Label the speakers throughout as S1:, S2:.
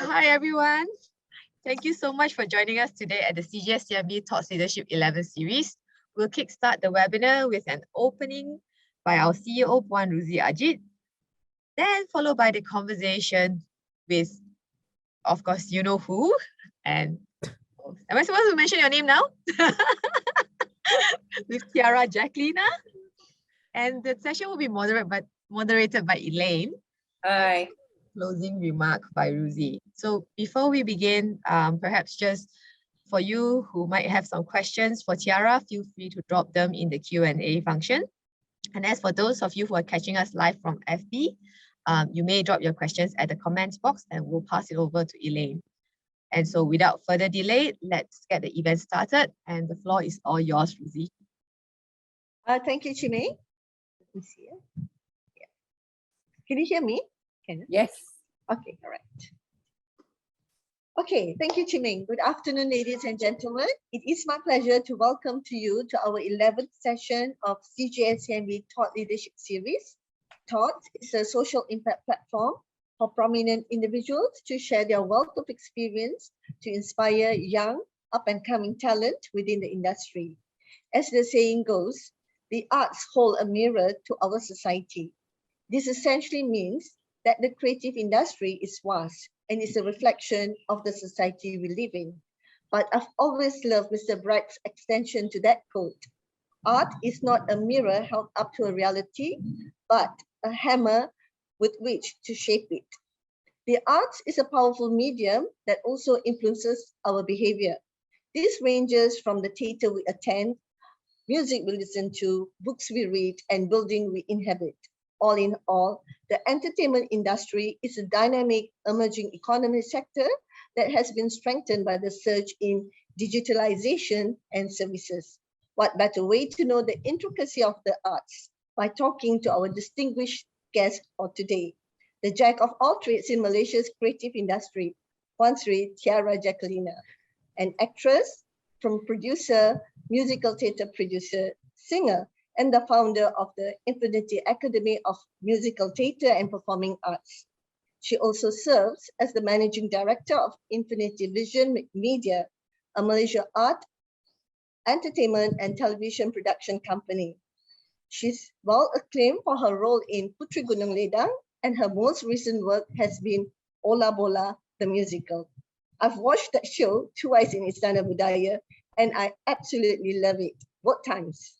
S1: Hi, everyone. Thank you so much for joining us today at the CGS-CIMB Thoughts Leadership 11 series. We'll kickstart the webinar with an opening by our CEO, Puan Ruzi Ajith, then followed by the conversation with, of course, you know who. And am I supposed to mention your name now? With Tiara, Jacqueline. And the session will be moderated by Elaine.
S2: Hi.
S1: Closing remark by Ruzi. So before we begin, perhaps just for you who might have some questions for Tiara, feel free to drop them in the Q&A function. And as for those of you who are catching us live from FB, you may drop your questions at the comments box and we'll pass it over to Elaine. And so without further delay, let's get the event started. And the floor is all yours, Ruzi.
S3: Thank you, Chine. Let me see. Yeah. Can you hear me? Can you?
S2: Yes.
S3: Okay, all right. Okay, thank you, Chiming. Good afternoon, ladies and gentlemen. It is my pleasure to welcome to you to our 11th session of CGS-CIMB Thought Leadership Series. Thought is a social impact platform for prominent individuals to share their wealth of experience to inspire young, up-and-coming talent within the industry. As the saying goes, the arts hold a mirror to our society. This essentially means that the creative industry is vast and is a reflection of the society we live in. But I've always loved Mr. Bright's extension to that quote. Art is not a mirror held up to a reality, but a hammer with which to shape it. The arts is a powerful medium that also influences our behavior. This ranges from the theater we attend, music we listen to, books we read, and building we inhabit. All in all, the entertainment industry is a dynamic emerging economy sector that has been strengthened by the surge in digitalization and services. What better way to know the intricacy of the arts by talking to our distinguished guest for today, the jack of all trades in Malaysia's creative industry, Puan Tiara Jacqueline, an actress, from producer, musical theatre producer, singer, and the founder of the Infinity Academy of Musical Theatre and Performing Arts. She also serves as the Managing Director of Infinity Vision Media, a Malaysia art, entertainment, and television production company. She's well acclaimed for her role in Puteri Gunung Ledang, and her most recent work has been Ola Bola, the musical. I've watched that show twice in Istana Budaya, and I absolutely love it, both times.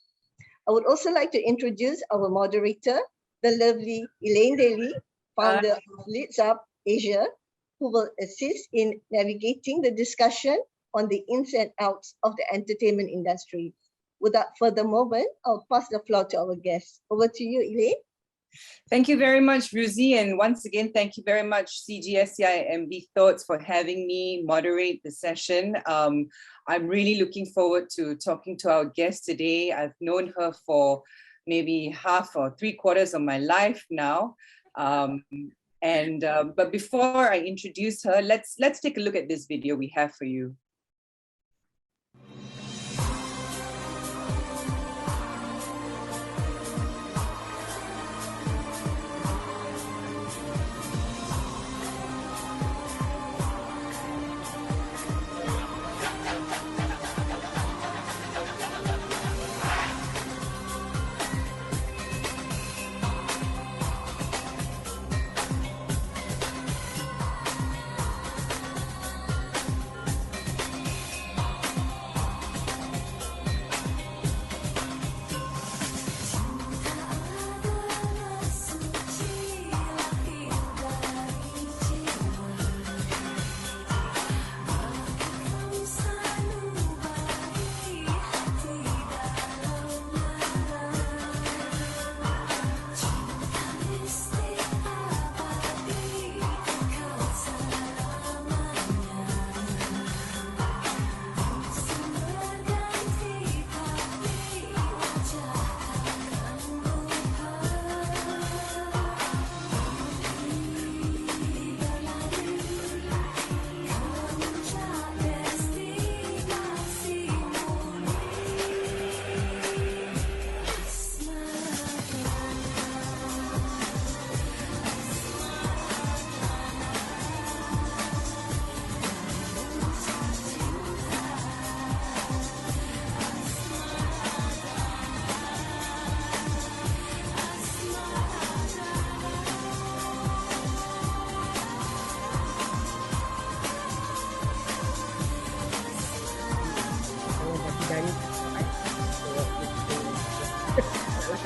S3: I would also like to introduce our moderator, the lovely Elaine Daly, founder of Leads Up Asia, who will assist in navigating the discussion on the ins and outs of the entertainment industry. Without further moment, I'll pass the floor to our guest. Over to you, Elaine.
S2: Thank you very much, Ruzi. And once again, thank you very much, CGS-CIMB Thoughts, for having me moderate the session. I'm really looking forward to talking to our guest today. I've known her for maybe half or 3/4 of my life now. But before I introduce her, let's take a look at this video we have for you.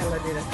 S4: kalau dia dah.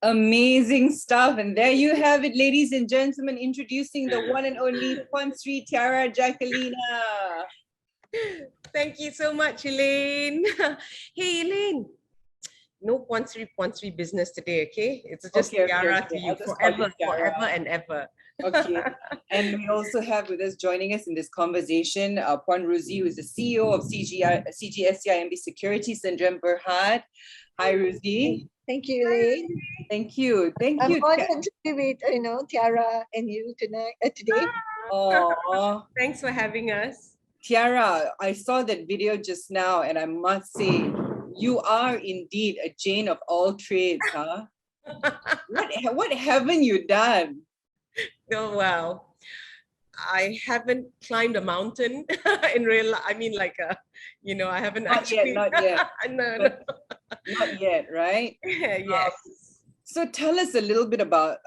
S2: Amazing stuff. And there you have it, ladies and gentlemen, introducing the one and only Puan Tiara Jacqueline.
S4: Thank you so much, Elaine. Hey, Elaine. No Puan Sri business today, okay? It's just Tiara to you forever and ever.
S2: Okay. And we also have with us joining us in this conversation, Puan Ruzi, who is the CEO of CGS-CIMB Securities, and Jem Berhad. Hi, Ruzi.
S3: Thank you, Elaine.
S2: Thank you. Thank you.
S3: I'm honored to be with Tiara and you today.
S2: Oh,
S4: thanks for having us.
S2: Tiara, I saw that video just now, and I must say, you are indeed a Jane of all trades, huh? What haven't you done?
S4: Oh, wow. I haven't climbed a mountain in real life. I mean, like, I haven't
S2: not
S4: actually.
S2: Not yet.
S4: No.
S2: Not yet, right?
S4: Yes.
S2: So tell us a little bit about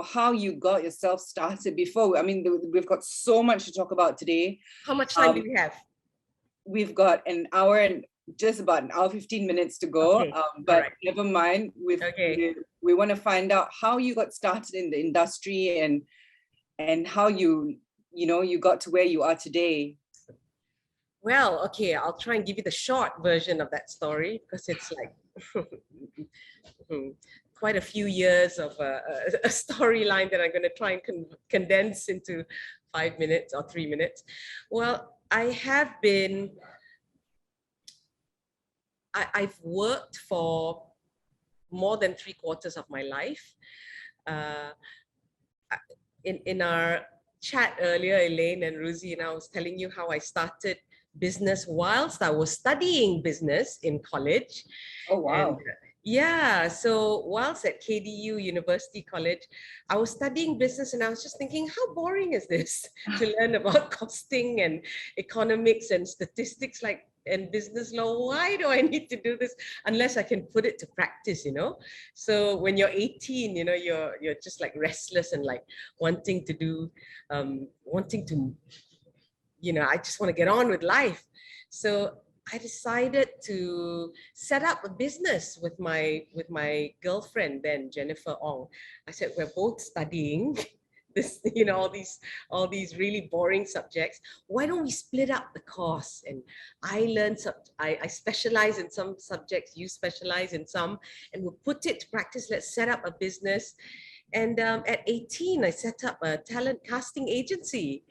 S2: how you got yourself started before. I mean, we've got so much to talk about today. How
S4: much time do we have?
S2: We've got an hour and just about an hour, 15 minutes to go.
S4: Okay.
S2: But never mind. We want to find out how you got started in the industry and how you got to where you are today.
S4: Well, okay, I'll try and give you the short version of that story because it's like quite a few years of a storyline that I'm going to try and condense into 5 minutes or 3 minutes. Well, I've worked for more than 3/4 of my life. In our chat earlier, Elaine and Ruzi and I was telling you how I started business whilst I was studying business in college.
S2: Oh, wow.
S4: And, so whilst at KDU University College, I was studying business and I was just thinking, how boring is this to learn about costing and economics and statistics and business law? Why do I need to do this unless I can put it to practice, So when you're 18, you're just like restless and like wanting to do, I just want to get on with life. So I decided to set up a business with my girlfriend then, Jennifer Ong. I said, we're both studying this, all these really boring subjects. Why don't we split up the course? And I specialize in some subjects, you specialize in some, and we'll put it to practice. Let's set up a business. And at 18, I set up a talent casting agency.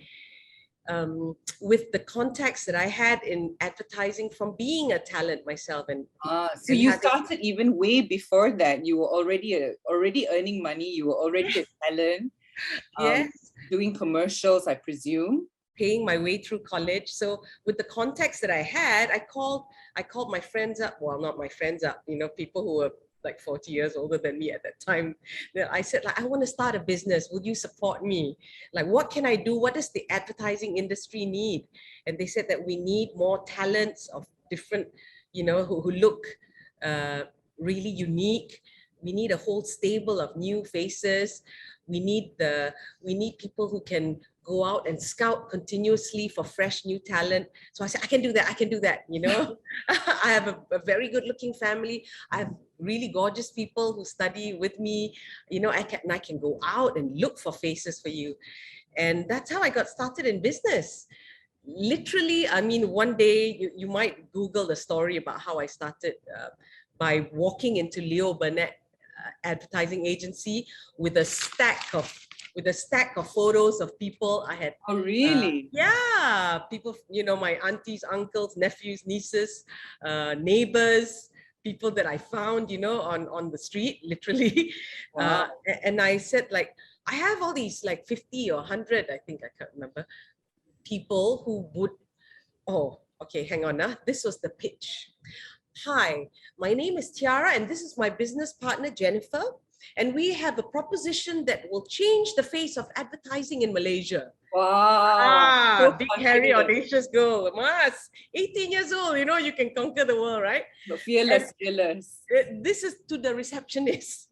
S4: With the contacts that I had in advertising from being a talent myself.
S2: So you started even way before that. You were already earning money. You were already a talent.
S4: Yes.
S2: Doing commercials, I presume.
S4: Paying my way through college. So with the contacts that I had, I called my friends up. Well, not my friends up, people who were like 40 years older than me at that time. I said, I want to start a business. Would you support me? Like, what can I do? What does the advertising industry need? And they said that we need more talents of different, who look really unique. We need a whole stable of new faces. We need people who can go out and scout continuously for fresh new talent. So I said, I can do that. I have a very good looking family. I have really gorgeous people who study with me. I can go out and look for faces for you. And that's how I got started in business. Literally, I mean, one day you might Google the story about how I started by walking into Leo Burnett advertising agency with a stack of with a stack of photos of people I had.
S2: Oh, really?
S4: Yeah, people, you know, my aunties, uncles, nephews, nieces, neighbors, people that I found, you know, on the street, literally.
S2: Wow.
S4: And I said, like, I have all these like 50 or 100, I think, I can't remember, people who would, oh, okay, hang on. This was the pitch. Hi, my name is Tiara, and this is my business partner, Jennifer. And we have a proposition that will change the face of advertising in Malaysia.
S2: Wow. So
S4: Big, hairy,
S2: confident.
S4: audacious girl. Mas, 18 years old, you know, you can conquer the world, right?
S2: But fearless, fearless.
S4: This is to the receptionist.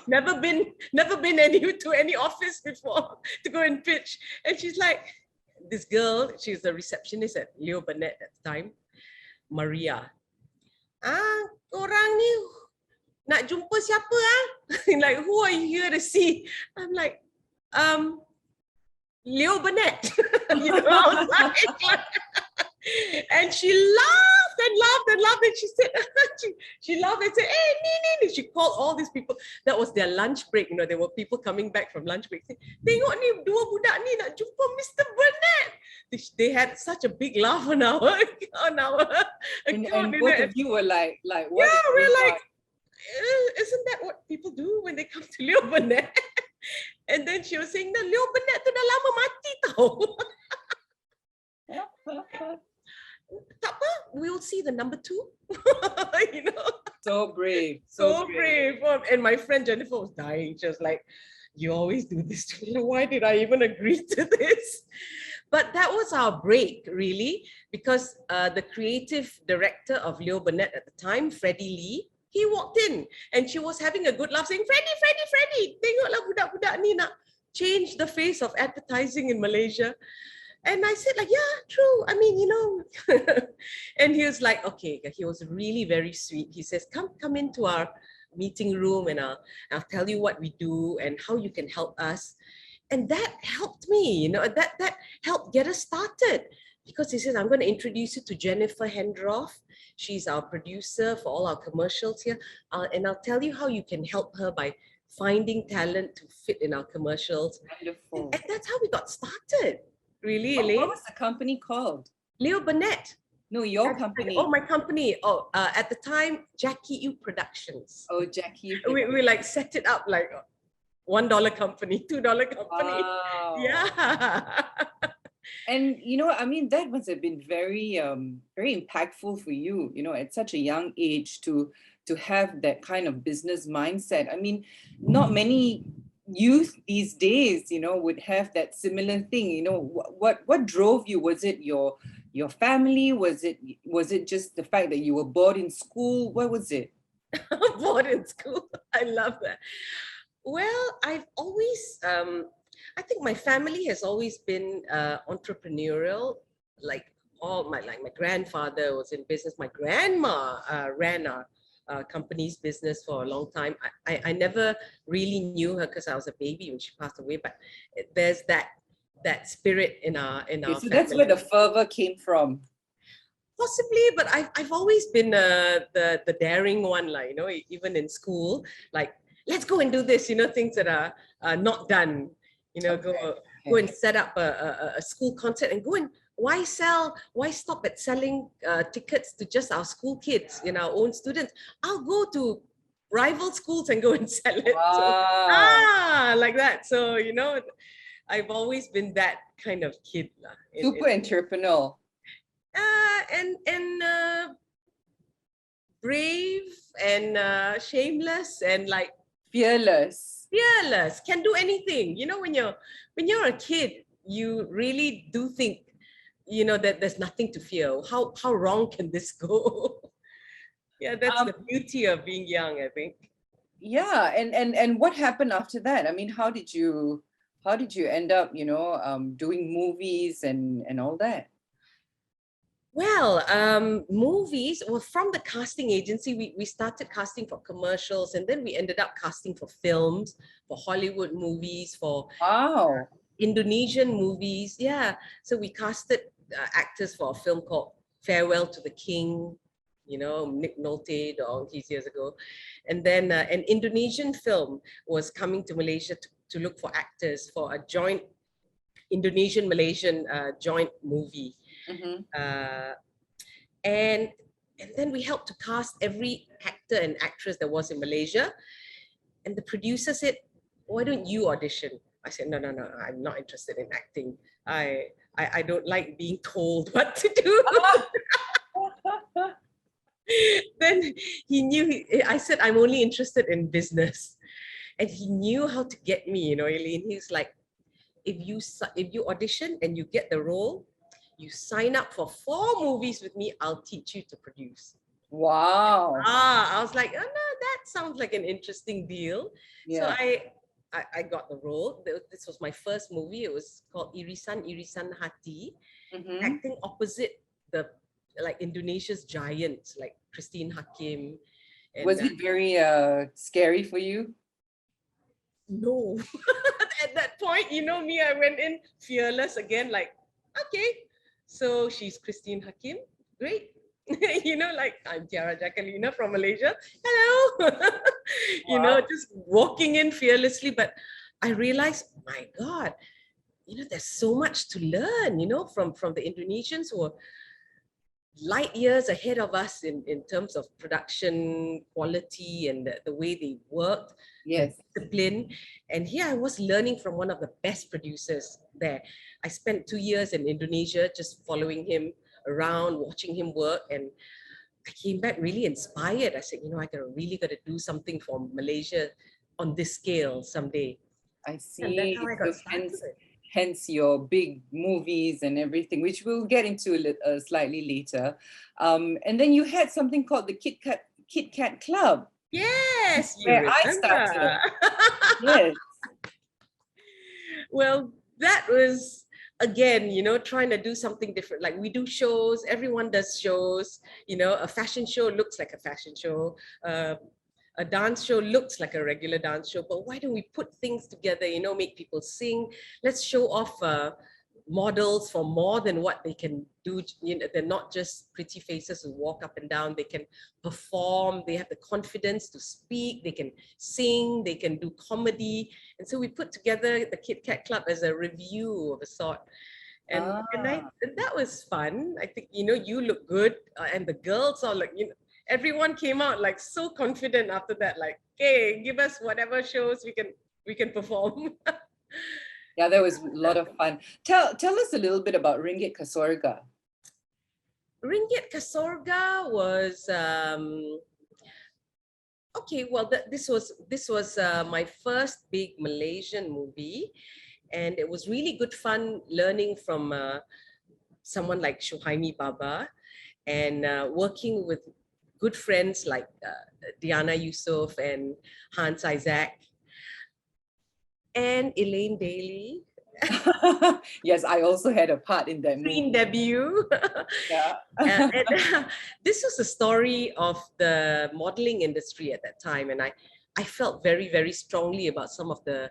S4: never been to any office before to go and pitch. And she's like, this girl, she's the receptionist at Leo Burnett at the time, Maria. Orang ni nak jumpa siapa ah? Like, who are you here to see? I'm like, Leo Burnett. You know, I was like, and she laughed and laughed and laughed, and she said, she laughed and said, hey, Nini. She called all these people. That was their lunch break. You know, there were people coming back from lunch break. Tengok ni, dua budak ni nak jumpa Mr. Burnett. They had such a big laugh on our
S2: And
S4: account.
S2: both of you were like, what?
S4: Yeah, we're like, isn't that what people do when they come to Leo Burnett? And then she was saying, Leo Burnett tu dah lama mati tau. Tak apa, we'll see the number 2. You know,
S2: So brave.
S4: so brave. And my friend Jennifer was dying. She was like, you always do this to me. Why did I even agree to this? But that was our break, really, because the creative director of Leo Burnett at the time, Freddie Lee, he walked in and she was having a good laugh saying, Freddie, tengoklah budak-budak ni nak change the face of advertising in Malaysia. And I said, like, yeah, true. I mean, you know. And he was like, okay, he was really very sweet. He says, come into our meeting room and I'll tell you what we do and how you can help us. And that helped me, you know, that helped get us started. Because he says, I'm going to introduce you to Jennifer Hendroff. She's our producer for all our commercials here. And I'll tell you how you can help her by finding talent to fit in our commercials.
S2: Wonderful.
S4: And that's how we got started. Really,
S2: What
S4: Elaine?
S2: was the company called?
S4: Leo Burnett.
S2: No, your company.
S4: Oh, my company. Oh, at the time, Jackie U Productions.
S2: Oh, Jackie.
S4: We like set it up like $1 company, $2 company.
S2: Wow.
S4: Yeah.
S2: And you know, I mean, that must have been very, very impactful for you. You know, at such a young age to have that kind of business mindset. I mean, not many youth these days, you know, would have that similar thing. You know, what drove you? Was it your family? Was it just the fact that you were bored in school? What was it?
S4: Bored in school. I love that. Well, I've always, I think my family has always been entrepreneurial. Like my grandfather was in business. My grandma ran our company's business for a long time. I never really knew her because I was a baby when she passed away. But there's that spirit in our
S2: Okay, so
S4: family.
S2: that's where the fervor came from.
S4: Possibly, but I've always been the daring one, like, you know, even in school, like, let's go and do this, you know, things that are not done, you know, go and set up a school concert and go and why stop at selling tickets to just our school kids, you know, our own students? I'll go to rival schools and go and sell it.
S2: Wow.
S4: So, like that. So, you know, I've always been that kind of kid.
S2: Super entrepreneurial.
S4: And brave and shameless and like
S2: fearless,
S4: can do anything. You know, when you're a kid, you really do think, you know, that there's nothing to fear. How wrong can this go? Yeah, that's the beauty of being young, I think.
S2: Yeah, and what happened after that? I mean, how did you end up, you know, doing movies and all that?
S4: Well, movies, well, from the casting agency, we started casting for commercials, and then we ended up casting for films, for Hollywood movies, for Indonesian movies. Yeah, so we casted actors for a film called Farewell to the King, you know, Nick Nolte all these years ago. And then an Indonesian film was coming to Malaysia look for actors for a joint Indonesian-Malaysian joint movie. And then we helped to cast every actor and actress that was in Malaysia. And the producer said, why don't you audition? I said, no, I'm not interested in acting. I don't like being told what to do. Then he knew, I said, I'm only interested in business. And he knew how to get me, Elaine. He's like, if you audition and you get the role, you sign up for 4 movies with me, I'll teach you to produce.
S2: Wow.
S4: I was like, oh no, that sounds like an interesting deal.
S2: Yeah.
S4: So I got the role. This was my first movie. It was called Irisan Hati, acting opposite the Indonesia's giants like Christine Hakim. And,
S2: was it very scary for you?
S4: No. At that point, you know me, I went in fearless again, like, okay, so she's Christine Hakim, great. I'm Tiara Jacqueline from Malaysia. Hello.
S2: Wow.
S4: Just walking in fearlessly. But I realized, my God, there's so much to learn, from the Indonesians who are light years ahead of us in terms of production quality and the way they worked.
S2: Yes.
S4: Discipline. And here I was learning from one of the best producers there. I spent 2 years in Indonesia just following him around, watching him work, and I came back really inspired. I said, I really got to do something for Malaysia on this scale someday.
S2: I
S4: And
S2: see.
S4: that's how I got
S2: So
S4: started.
S2: hence your big movies and everything, which we'll get into slightly later. And then you had something called the Kit Kat Club.
S4: Yes,
S2: where I started. Yes.
S4: Well, that was, again, trying to do something different. Like, we do shows, everyone does shows, a fashion show looks like a fashion show. A dance show looks like a regular dance show, but why don't we put things together, make people sing? Let's show off models for more than what they can do. They're not just pretty faces who walk up and down. They can perform, they have the confidence to speak, they can sing, they can do comedy. And so we put together the Kit Kat Club as a review of a sort. And that was fun. I think, you look good, and the girls are like, everyone came out like so confident after that, like, hey, give us whatever shows we can perform.
S2: Yeah, that was a lot of fun. Tell us a little bit about Ringgit Kasorga.
S4: Ringgit Kasorga was okay. Well, this was my first big Malaysian movie, and it was really good fun learning from someone like Shuhaimi Baba, and working with good friends like Diana Yusof and Hans Isaac and Elaine Daly.
S2: Yes, I also had a part in that
S4: Screen
S2: movie.
S4: debut.
S2: Yeah.
S4: This was a story of the modeling industry at that time, and I felt very, very strongly about some of the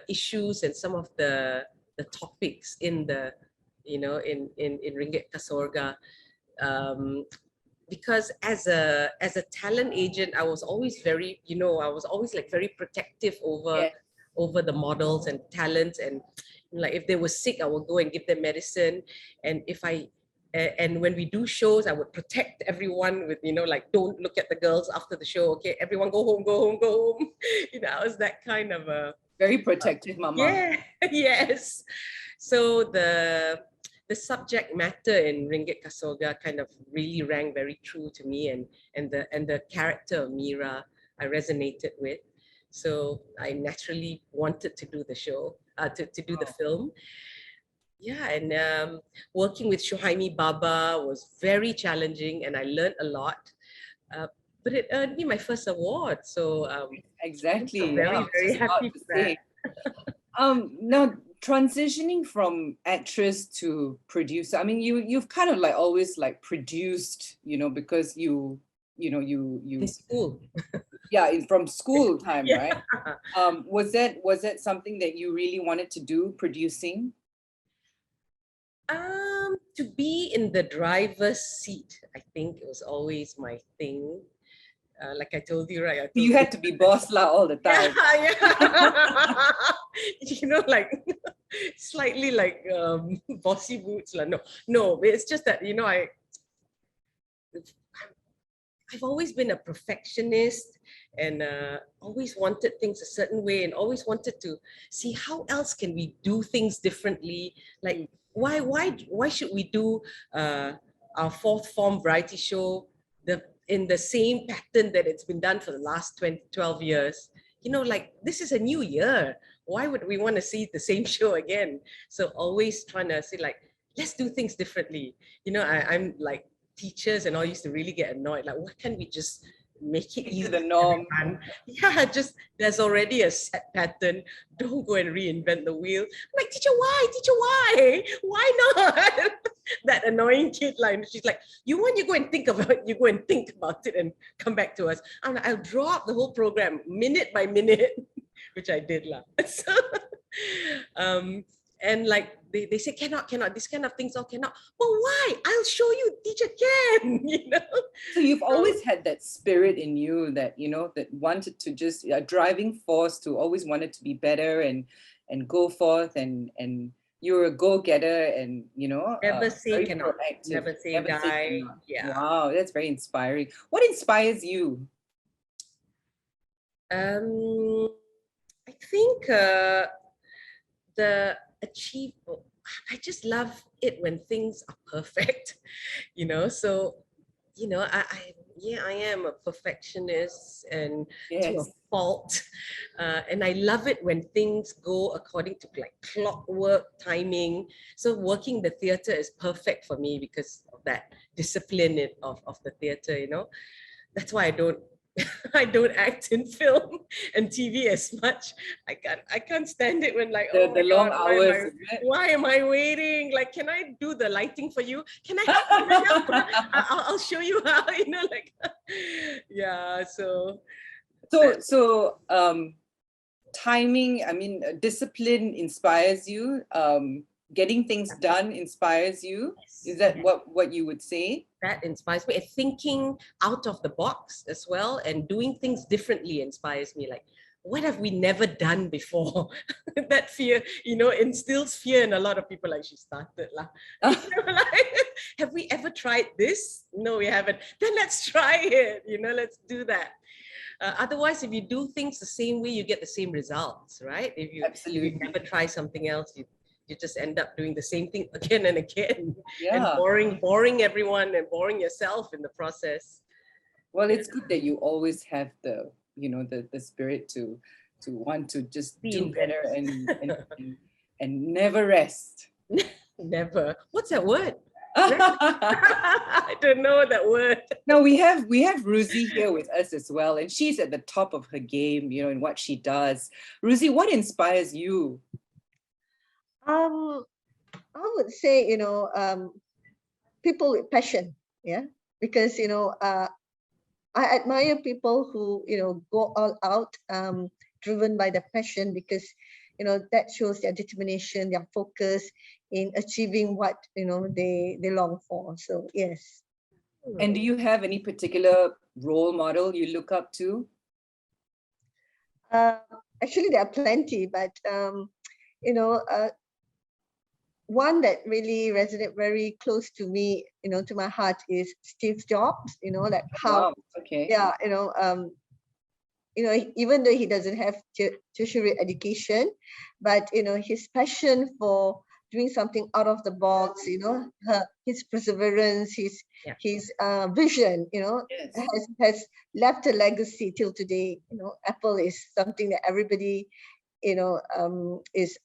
S4: issues and some of the topics in the in Ringgit Kasorga. Because as a talent agent, I was always very, very protective over the models and talents, and like if they were sick, I would go and give them medicine, and and when we do shows, I would protect everyone with, like, don't look at the girls after the show, okay, everyone go home, go home, go home. I was that kind of a
S2: very protective mama.
S4: Yeah, yes. So the subject matter in Ringgit Kasorga kind of really rang very true to me, and the character of Mira I resonated with. So I naturally wanted to do the show, to do the film. Yeah, and working with Shuhaimi Baba was very challenging, and I learned a lot. But it earned me my first award. So
S2: exactly.
S4: I'm very, very happy for that.
S2: Now, transitioning from actress to producer, I mean, you've kind of like always like produced, because you in
S4: school.
S2: Yeah, from school time, yeah. Right? Was that something that you really wanted to do, producing?
S4: To be in the driver's seat, I think it was always my thing. Like I told you, right?
S2: You had to be boss lah all the time.
S4: Yeah. you know, like slightly like bossy boots. No, it's just that, you know, I've always been a perfectionist and always wanted things a certain way and always wanted to see how else can we do things differently. Like, why should we do our fourth form variety show in the same pattern that it's been done for the last 12 years? You know, like, this is a new year. Why would we want to see the same show again? So always trying to say, like, let's do things differently. You know, I'm like, teachers and all used to really get annoyed. Like, why can't we just make it easy?
S2: The norm.
S4: Yeah, just there's already a set pattern. Don't go and reinvent the wheel. I'm like, teacher, why? Teacher, why? Why not? That annoying kid line. She's like, you want, you go and think about it. You go and think about it and come back to us. I'm like, I'll draw up the whole program minute by minute, which I did lah. So, and like they say cannot, this kind of things all cannot. But why? I'll show you, teacher can, you know.
S2: So you've always had that spirit in you that, you know, that wanted to just a driving force to always wanted to be better and go forth and you're a go-getter and, you know,
S4: Never say cannot,
S2: proactive.
S4: never say
S2: Never
S4: die.
S2: say cannot.
S4: Yeah.
S2: Wow, that's very inspiring. What inspires you?
S4: I think the I just love it when things are perfect, you know. So, you know, I am a perfectionist and to a fault, and I love it when things go according to like clockwork timing. So working the theatre is perfect for me because of that discipline of the theatre, you know. That's why I don't act in film and TV as much. I can't stand it when like,
S2: the long hours.
S4: Why am I waiting? Like, can I do the lighting for you? Can I help? I'll show you how, you know, like, yeah. So
S2: timing, I mean, discipline inspires you. Getting things done inspires you.
S4: Yes.
S2: Is that what you would say?
S4: That inspires me. And thinking out of the box as well and doing things differently inspires me. Like, what have we never done before? That fear, you know, instills fear in a lot of people. Like, she started lah. You know, like, have we ever tried this? No, we haven't. Then let's try it. You know, let's do that. Otherwise, if you do things the same way, you get the same results, right? If you never try something else, you just end up doing the same thing again and again, and boring everyone and boring yourself in the process.
S2: Well, it's good that you always have the, you know, the spirit to want to just do better and never rest.
S4: Never. What's that word? I don't know that word.
S2: No, we have Ruzi here with us as well, and she's at the top of her game, you know, in what she does. Ruzi, what inspires you?
S3: I would say, you know, people with passion, yeah, because, you know, I admire people who, you know, go all out, driven by the passion, because, you know, that shows their determination, their focus in achieving what, you know, they long for. So, yes.
S2: And do you have any particular role model you look up to?
S3: Actually, there are plenty, but, you know, one that really resonated very close to me, you know, to my heart is Steve Jobs, you know, like how, yeah, you know, even though he doesn't have tertiary education, but, you know, his passion for doing something out of the box, you know, his perseverance, his vision, you know, has left a legacy till today. You know, Apple is something that everybody, you know, is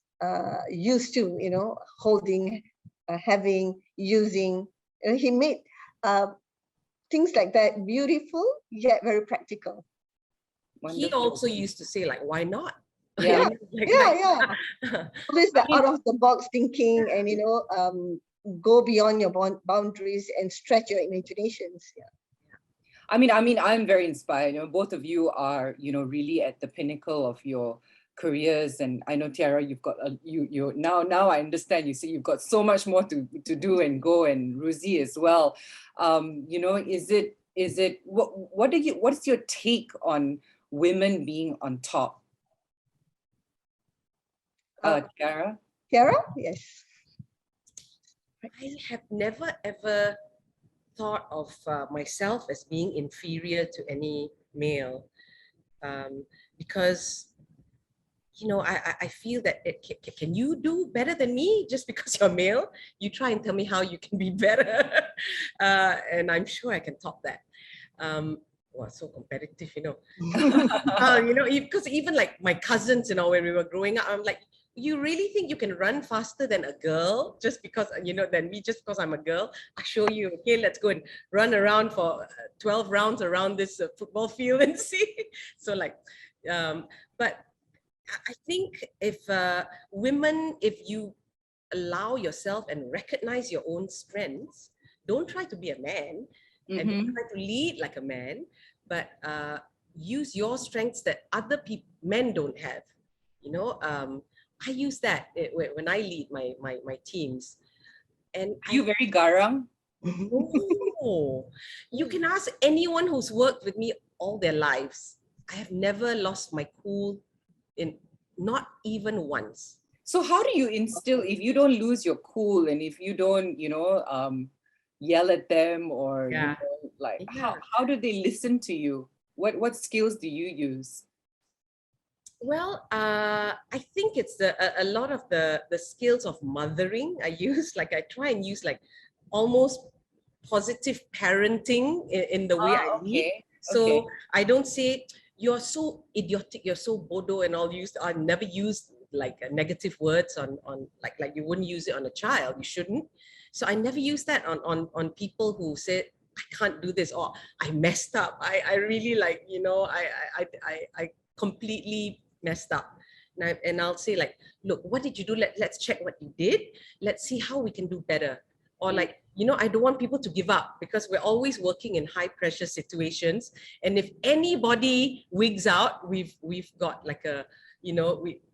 S3: used to, you know, holding, having, using. You know, he made things like that beautiful yet very practical.
S4: Wonderful. He also used to say, like, why not?
S3: Yeah, always the out of the box thinking, and, you know, go beyond your boundaries and stretch your imaginations. Yeah.
S2: I mean, I'm very inspired. You know, both of you are, you know, really at the pinnacle of your careers, and I know, Tiara, you've got you now I understand. You see, you've got so much more to do and go, and Ruzi as well. You know, is it what's your take on women being on top? Tiara?
S3: Tiara? Yes.
S4: I have never ever thought of myself as being inferior to any male, because I feel that can you do better than me just because you're male? You try and tell me how you can be better, and I'm sure I can top that. Wow, so competitive, because even like my cousins, when we were growing up, I'm like, you really think you can run faster than a girl just because, than me, just because I'm a girl? I show you, okay, let's go and run around for 12 rounds around this football field and see. So but I think if women, if you allow yourself and recognize your own strengths, don't try to be a man and don't try to lead like a man, but use your strengths that other men don't have. I use that when I lead my teams. And
S2: you very garang?
S4: No, you can ask anyone who's worked with me all their lives. I have never lost my cool, not even once.
S2: So how do you instill, if you don't lose your cool and if you don't, yell at them or how do they listen to you? What skills do you use?
S4: Well, I think it's a lot of the skills of mothering I use. Like I try and use like almost positive parenting in the way I lead. So I don't say, you're so idiotic, you're so bodo and all. I never used like negative words on like you wouldn't use it on a child. You shouldn't. So I never use that on people who said, I can't do this, or I messed up. I really I completely messed up. And I'll say like, look, what did you do? Let's check what you did. Let's see how we can do better. Or like, I don't want people to give up because we're always working in high pressure situations. And if anybody wigs out, we've got like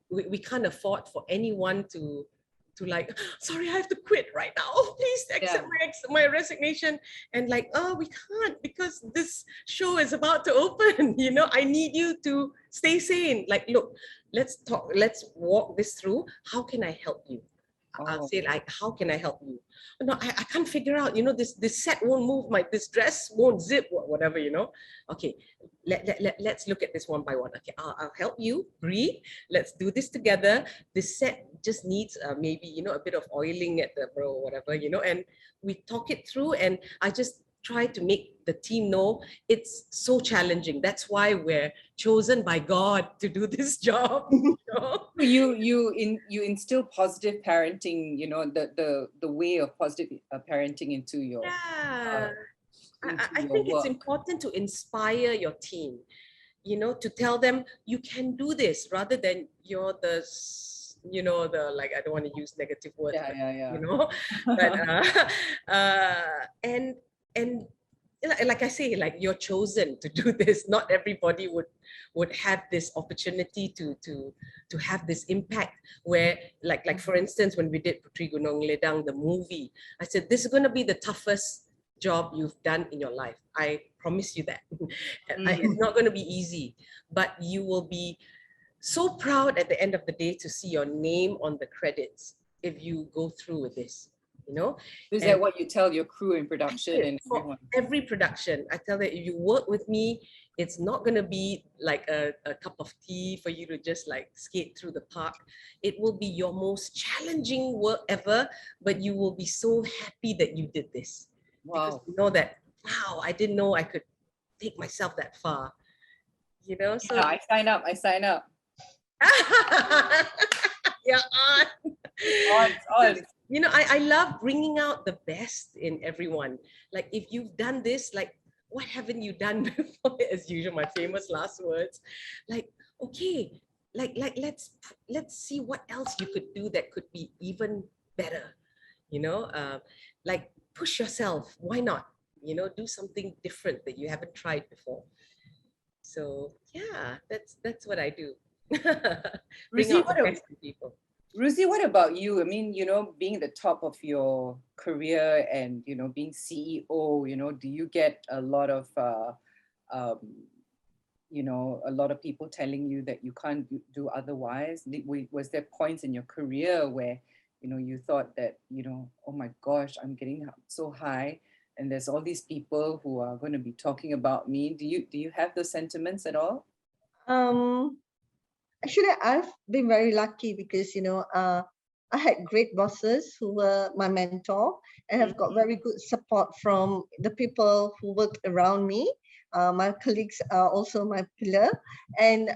S4: we can't afford for anyone to like, sorry, I have to quit right now. Oh, please accept my resignation. And like, oh, we can't because this show is about to open. I need you to stay sane. Like, look, let's talk. Let's walk this through. How can I help you? I'll say like, how can I help you? No, I can't figure out, this set won't move, this dress won't zip, whatever, Okay, let's look at this one by one. Okay, I'll help you, breathe. Let's do this together. This set just needs maybe, a bit of oiling at the bro, whatever, and we talk it through. And I just try to make the team know it's so challenging. That's why we're chosen by God to do this job.
S2: You instill positive parenting, the way of positive parenting into your
S4: I think it's important to inspire your team, to tell them you can do this rather than you're the like, I don't want to use negative words, but and like I say, like, you're chosen to do this. Not everybody would have this opportunity to have this impact where like for instance, when we did Putri Gunung Ledang, the movie, I said, this is going to be the toughest job you've done in your life. I promise you that. It's not going to be easy, but you will be so proud at the end of the day to see your name on the credits if you go through with this.
S2: Is that what you tell your crew in production and everyone?
S4: Every production, I tell them, if you work with me, it's not going to be like a cup of tea for you to just like skate through the park. It will be your most challenging work ever, but you will be so happy that you did this.
S2: Wow.
S4: Because you know that, wow, I didn't know I could take myself that far. So
S2: I sign up.
S4: Yeah,
S2: on.
S4: I love bringing out the best in everyone. Like, if you've done this, like, what haven't you done before? As usual, my famous last words. Like, okay, like let's see what else you could do that could be even better. Like, push yourself. Why not? Do something different that you haven't tried before. So yeah, that's what I do. Bring out the best in people.
S2: Ruzi, what about you? I mean, being the top of your career and, being CEO, do you get a lot of, you know, a lot of people telling you that you can't do otherwise? Was there points in your career where, you know, you thought that, you know, oh my gosh, I'm getting so high and there's all these people who are going to be talking about me? Do you have those sentiments at all?
S3: Actually, I've been very lucky because, you know, I had great bosses who were my mentor and have got very good support from the people who worked around me. My colleagues are also my pillar. And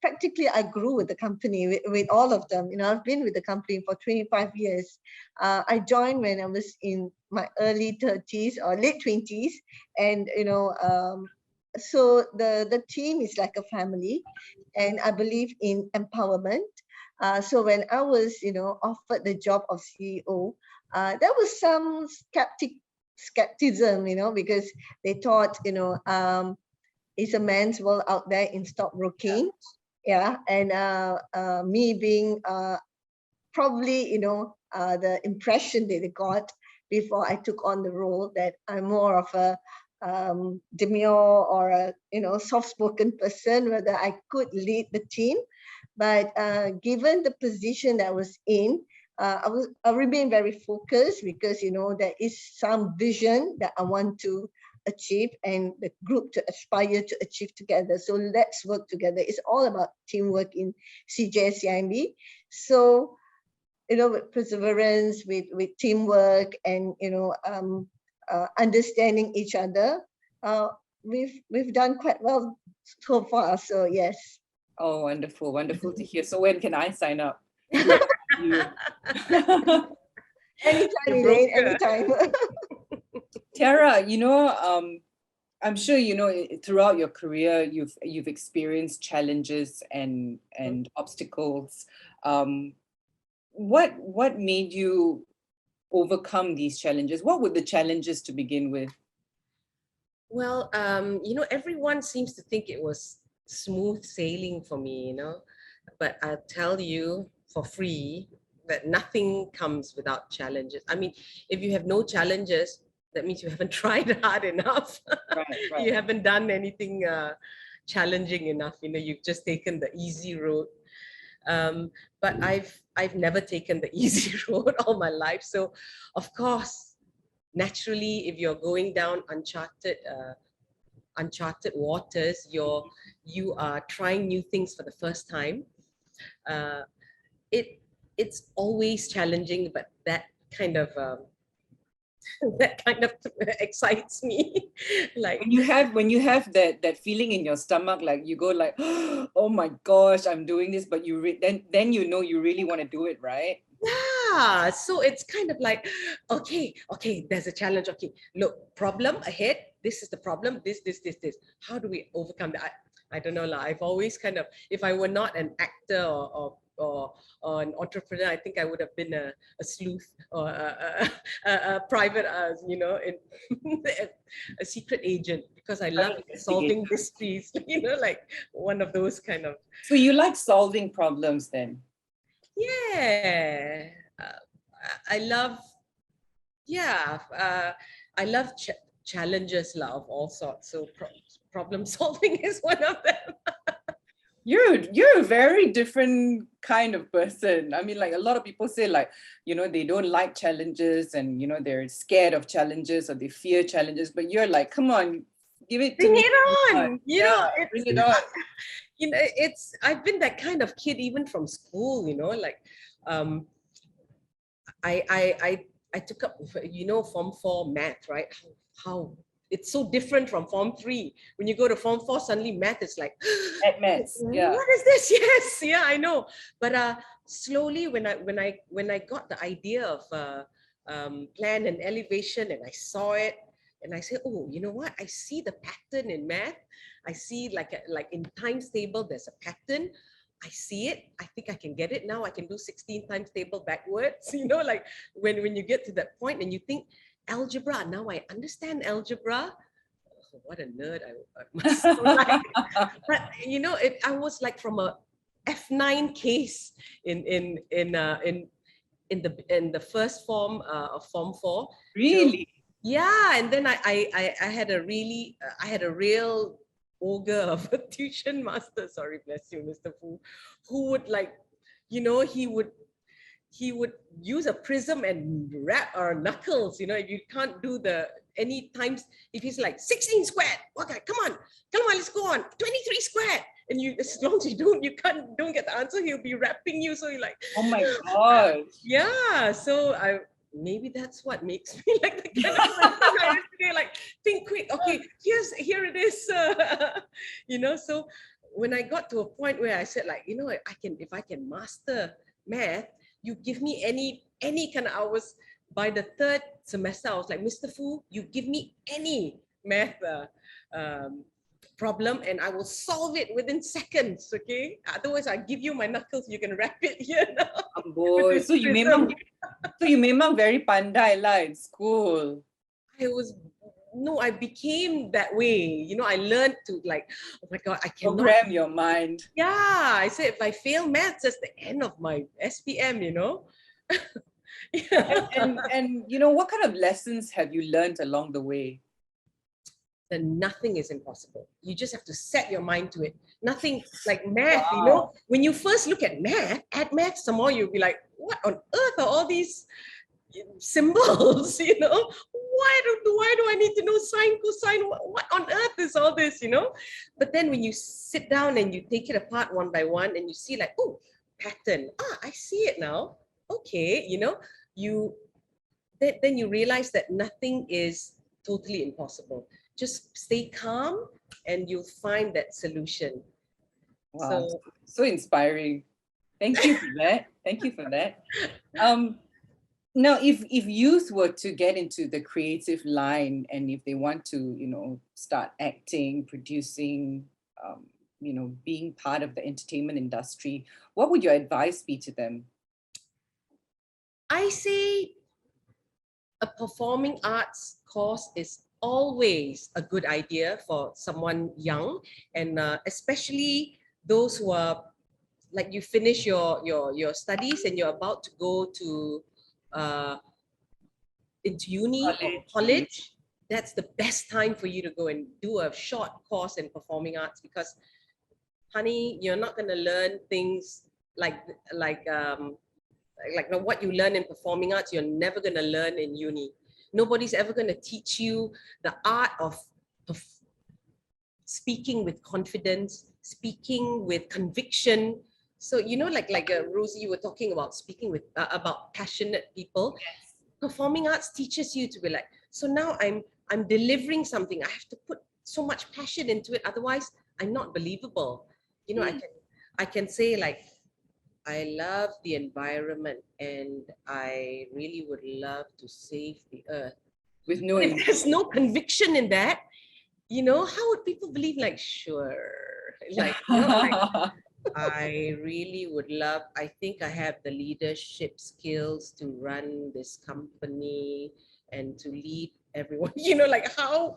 S3: practically I grew with the company, with all of them. You know, I've been with the company for 25 years. I joined when I was in my early 30s or late 20s. And, you know, so the team is like a family, and I believe in empowerment. So when I was, you know, offered the job of CEO, there was some skepticism, you know, because they thought, you know, it's a man's world out there in stockbroking. Yeah, and me being probably, you know, the impression that they got before I took on the role, that I'm more of a demure or a, you know, soft-spoken person, whether I could lead the team. But given the position that I was in, I remain very focused because, you know, there is some vision that I want to achieve and the group to aspire to achieve together. So let's work together. It's all about teamwork in CGS-CIMB. So, you know, with perseverance, with teamwork, and, you know, understanding each other, we've done quite well so far. So yes.
S2: Oh, wonderful, wonderful to hear. So when can I sign up?
S3: Anytime, Elaine, anytime.
S2: Tiara, you know, I'm sure, you know, throughout your career, you've experienced challenges and obstacles. What made you overcome these challenges? What were the challenges to begin with?
S4: Well, you know, everyone seems to think it was smooth sailing for me, you know, but I'll tell you for free that nothing comes without challenges. I mean, if you have no challenges, that means you haven't tried hard enough.
S2: Right.
S4: You haven't done anything challenging enough. You know, you've just taken the easy road. But I've never taken the easy road all my life. So, of course, naturally, if you're going down uncharted waters, you are trying new things for the first time. It's always challenging, but that kind of excites me. Like
S2: when you have that feeling in your stomach, like you go like, oh my gosh, I'm doing this, but then you know you really want to do it, right?
S4: Yeah, so it's kind of like, okay, there's a challenge. Okay, look, problem ahead. This is the problem. This. How do we overcome that? I don't know. I've always kind of, if I were not an actor or an entrepreneur, I think I would have been a sleuth or a private, you know, a secret agent, because I love solving mysteries. You know, like one of those kind of.
S2: So you like solving problems then?
S4: Yeah, I love. Yeah, I love challenges of all sorts. So problem solving is one of them.
S2: You're a very different kind of person. I mean, like a lot of people say, like, you know, they don't like challenges and, you know, they're scared of challenges or they fear challenges, but you're like, come on, give it to me.
S4: Bring it on. You know,
S2: bring it on.
S4: You know, I've been that kind of kid even from school, you know, like I took up, you know, Form 4 math, right? How it's so different from Form 3. When you go to Form 4, suddenly math is like,
S2: maths, yeah.
S4: What is this? Yes, yeah, I know. But slowly, when I got the idea of plan and elevation, and I saw it, and I said, oh, you know what? I see the pattern in math. I see like in times table, there's a pattern. I see it. I think I can get it now. I can do 16 times table backwards. You know, like when you get to that point and you think algebra. Now I understand algebra. Oh, what a nerd I must like. But you know, I was like from a F9 case in the first form of Form 4.
S2: Really?
S4: Yeah, and then I had a real ogre of a tuition master, sorry, bless you, Mr. Fu, who would like, you know, he would use a prism and wrap our knuckles, you know, if you can't do the, any times, if he's like 16 squared, okay, come on, let's go on, 23 squared. And you, as long as you don't get the answer, he'll be rapping you. So you're like,
S2: Oh my gosh.
S4: yeah. So maybe that's what makes me like the kind of person I yesterday, like, think quick, okay, here it is. You know, so when I got to a point where I said, like, you know, if I can master math, you give me any kind of hours. By the third semester, I was like, Mr. Fu, you give me any math problem and I will solve it within seconds, okay? Otherwise, I give you my knuckles, you can wrap it here now.
S2: Boy, so you memang very pandai lah in school.
S4: I became that way. You know, I learned to like, oh my God, I cannot.
S2: Program your mind.
S4: Yeah, I said, if I fail maths, that's the end of my SPM, you know? Yeah.
S2: And you know, what kind of lessons have you learned along the way?
S4: That nothing is impossible. You just have to set your mind to it. Nothing like math, you know, when you first look at math some more, you'll be like, what on earth are all these symbols, you know? Why do I need to know sine, cosine? What on earth is all this, you know? But then when you sit down and you take it apart one by one and you see like, oh, pattern, I see it now. Okay, you know, then you realize that nothing is totally impossible. Just stay calm and you'll find that solution.
S2: Wow, so inspiring. Thank you for that. Thank you for that. Now, if youth were to get into the creative line and if they want to, you know, start acting, producing, you know, being part of the entertainment industry, what would your advice be to them?
S4: I say a performing arts course is always a good idea for someone young, and especially those who are like, you finish your studies and you're about to go to into uni or college. That's the best time for you to go and do a short course in performing arts, because honey, you're not going to learn things like what you learn in performing arts, you're never going to learn in uni. Nobody's ever going to teach you the art of speaking with confidence, speaking with conviction. So, you know, like Ruzi, you were talking about speaking with, about passionate people.
S2: Yes.
S4: Performing arts teaches you to be like, so now I'm delivering something. I have to put so much passion into it. Otherwise, I'm not believable. You know, I can say like, I love the environment and I really would love to save the earth.
S2: With no,
S4: if there's no conviction in that, you know, how would people believe? Like, sure, like, you know, like, I really would love, I think I have the leadership skills to run this company and to lead everyone, you know, like how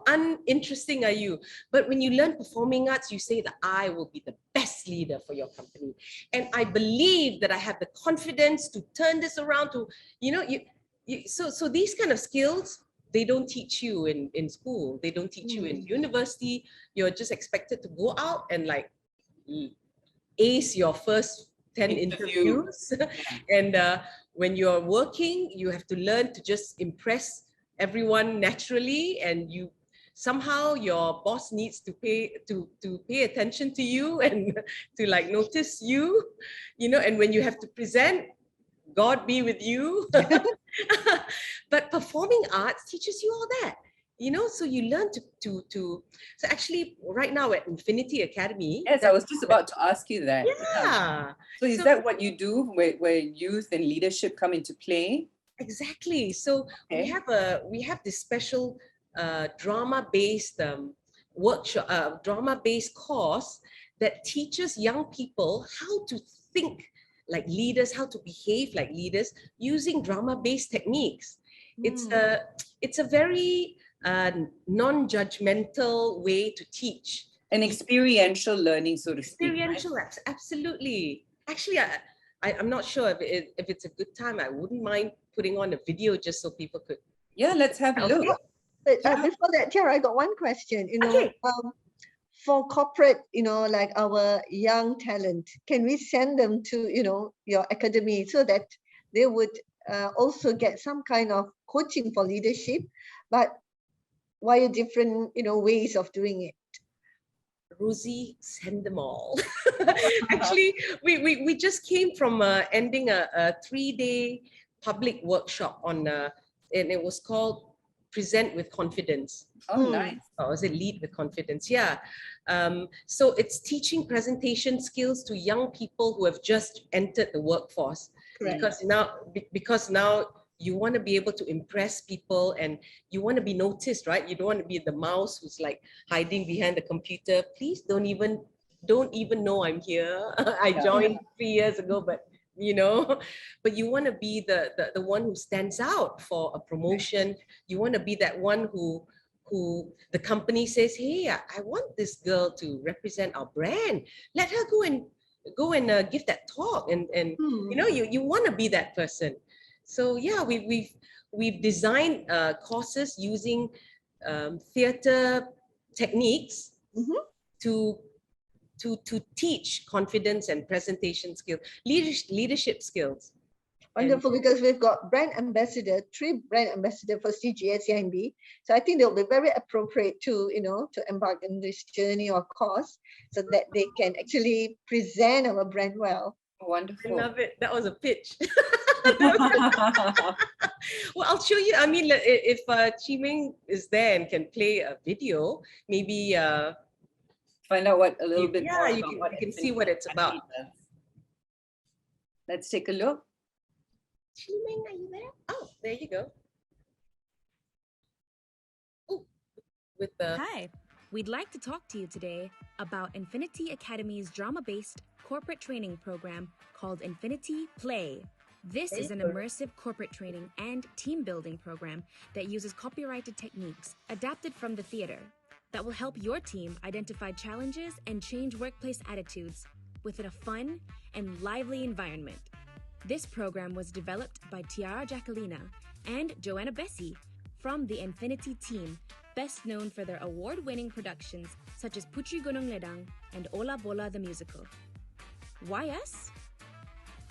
S4: uninteresting are you? But when you learn performing arts, you say that I will be the best leader for your company. And I believe that I have the confidence to turn this around to, you know, so these kind of skills, they don't teach you in school. They don't teach you in university. You're just expected to go out and like ace your first 10 interviews. And when you're working, you have to learn to just impress everyone naturally, and you somehow your boss needs to pay attention to you and to like notice you, you know, and when you have to present, God be with you. But performing arts teaches you all that, you know, so you learn to so actually right now at Infinity Academy.
S2: Yes, I was just about to ask you that.
S4: Yeah.
S2: So is that what you do where youth and leadership come into play?
S4: Exactly. So we have this special drama-based workshop, drama-based course that teaches young people how to think like leaders, how to behave like leaders using drama-based techniques. It's a very non-judgmental way to teach.
S2: An experiential learning, so to speak.
S4: Experiential, right? Absolutely. Actually, I'm not sure if it's a good time. I wouldn't mind putting on a video just so people could.
S2: Yeah, let's have a look.
S3: But before that, Tiara, I got one question. You know, for corporate, like our young talent, can we send them to, your academy so that they would also get some kind of coaching for leadership, but via different, ways of doing it?
S4: Ruzi, send them all. Actually, we just came from ending a 3-day public workshop on, and it was called Present with Confidence.
S2: Oh, nice.
S4: Or was it Lead with Confidence? Yeah. So it's teaching presentation skills to young people who have just entered the workforce.
S3: Correct.
S4: Because now you want to be able to impress people and you want to be noticed, right? You don't want to be the mouse who's like hiding behind the computer. Please don't even know I'm here. I joined 3 years ago, but but you want to be the one who stands out for a promotion. You want to be that one who the company says, hey, I want this girl to represent our brand. Let her go and give that talk, and you want to be that person. So yeah, we've designed courses using theater techniques to teach confidence and presentation skills, leadership skills.
S3: Wonderful, because we've got brand ambassador, 3 brand ambassador for CGS-CIMB. So I think they'll be very appropriate to, to embark on this journey or course so that they can actually present our brand well.
S2: Wonderful.
S4: I love it. That was a pitch. Well, I'll show you. I mean, if Chiming is there and can play a video, maybe
S2: find out a little bit more.
S4: Yeah, you can see what it's about.
S2: Let's take a look.
S4: Chiming, are you there? Oh, there you go. Oh, with the
S5: Hi, we'd like to talk to you today about Infinity Academy's drama-based corporate training program called Infinity Play. This is an immersive corporate training and team building program that uses copyrighted techniques adapted from the theater that will help your team identify challenges and change workplace attitudes within a fun and lively environment. This program was developed by Tiara, Jacqueline and Joanna Bessie from the Infinity team, best known for their award-winning productions such as Putri Gunung Ledang and Ola Bola the Musical. Why us?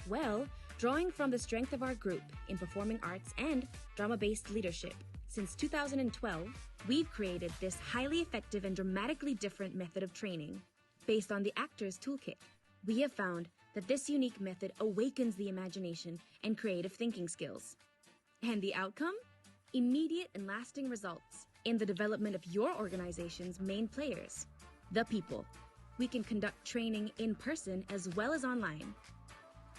S5: Well, drawing from the strength of our group in performing arts and drama-based leadership, since 2012, we've created this highly effective and dramatically different method of training based on the Actors Toolkit. We have found that this unique method awakens the imagination and creative thinking skills. And the outcome? Immediate and lasting results in the development of your organization's main players, the people. We can conduct training in person as well as online.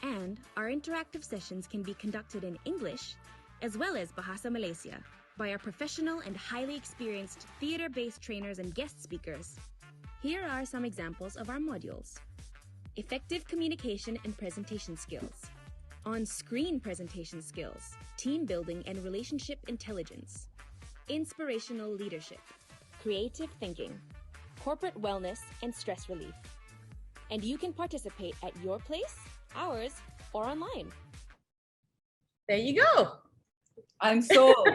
S5: And our interactive sessions can be conducted in English as well as Bahasa Malaysia by our professional and highly experienced theater-based trainers and guest speakers. Here are some examples of our modules. Effective communication and presentation skills, on-screen presentation skills, team building and relationship intelligence, inspirational leadership, creative thinking, corporate wellness and stress relief. And you can participate at your place, ours, or online.
S4: There you go.
S2: I'm sold.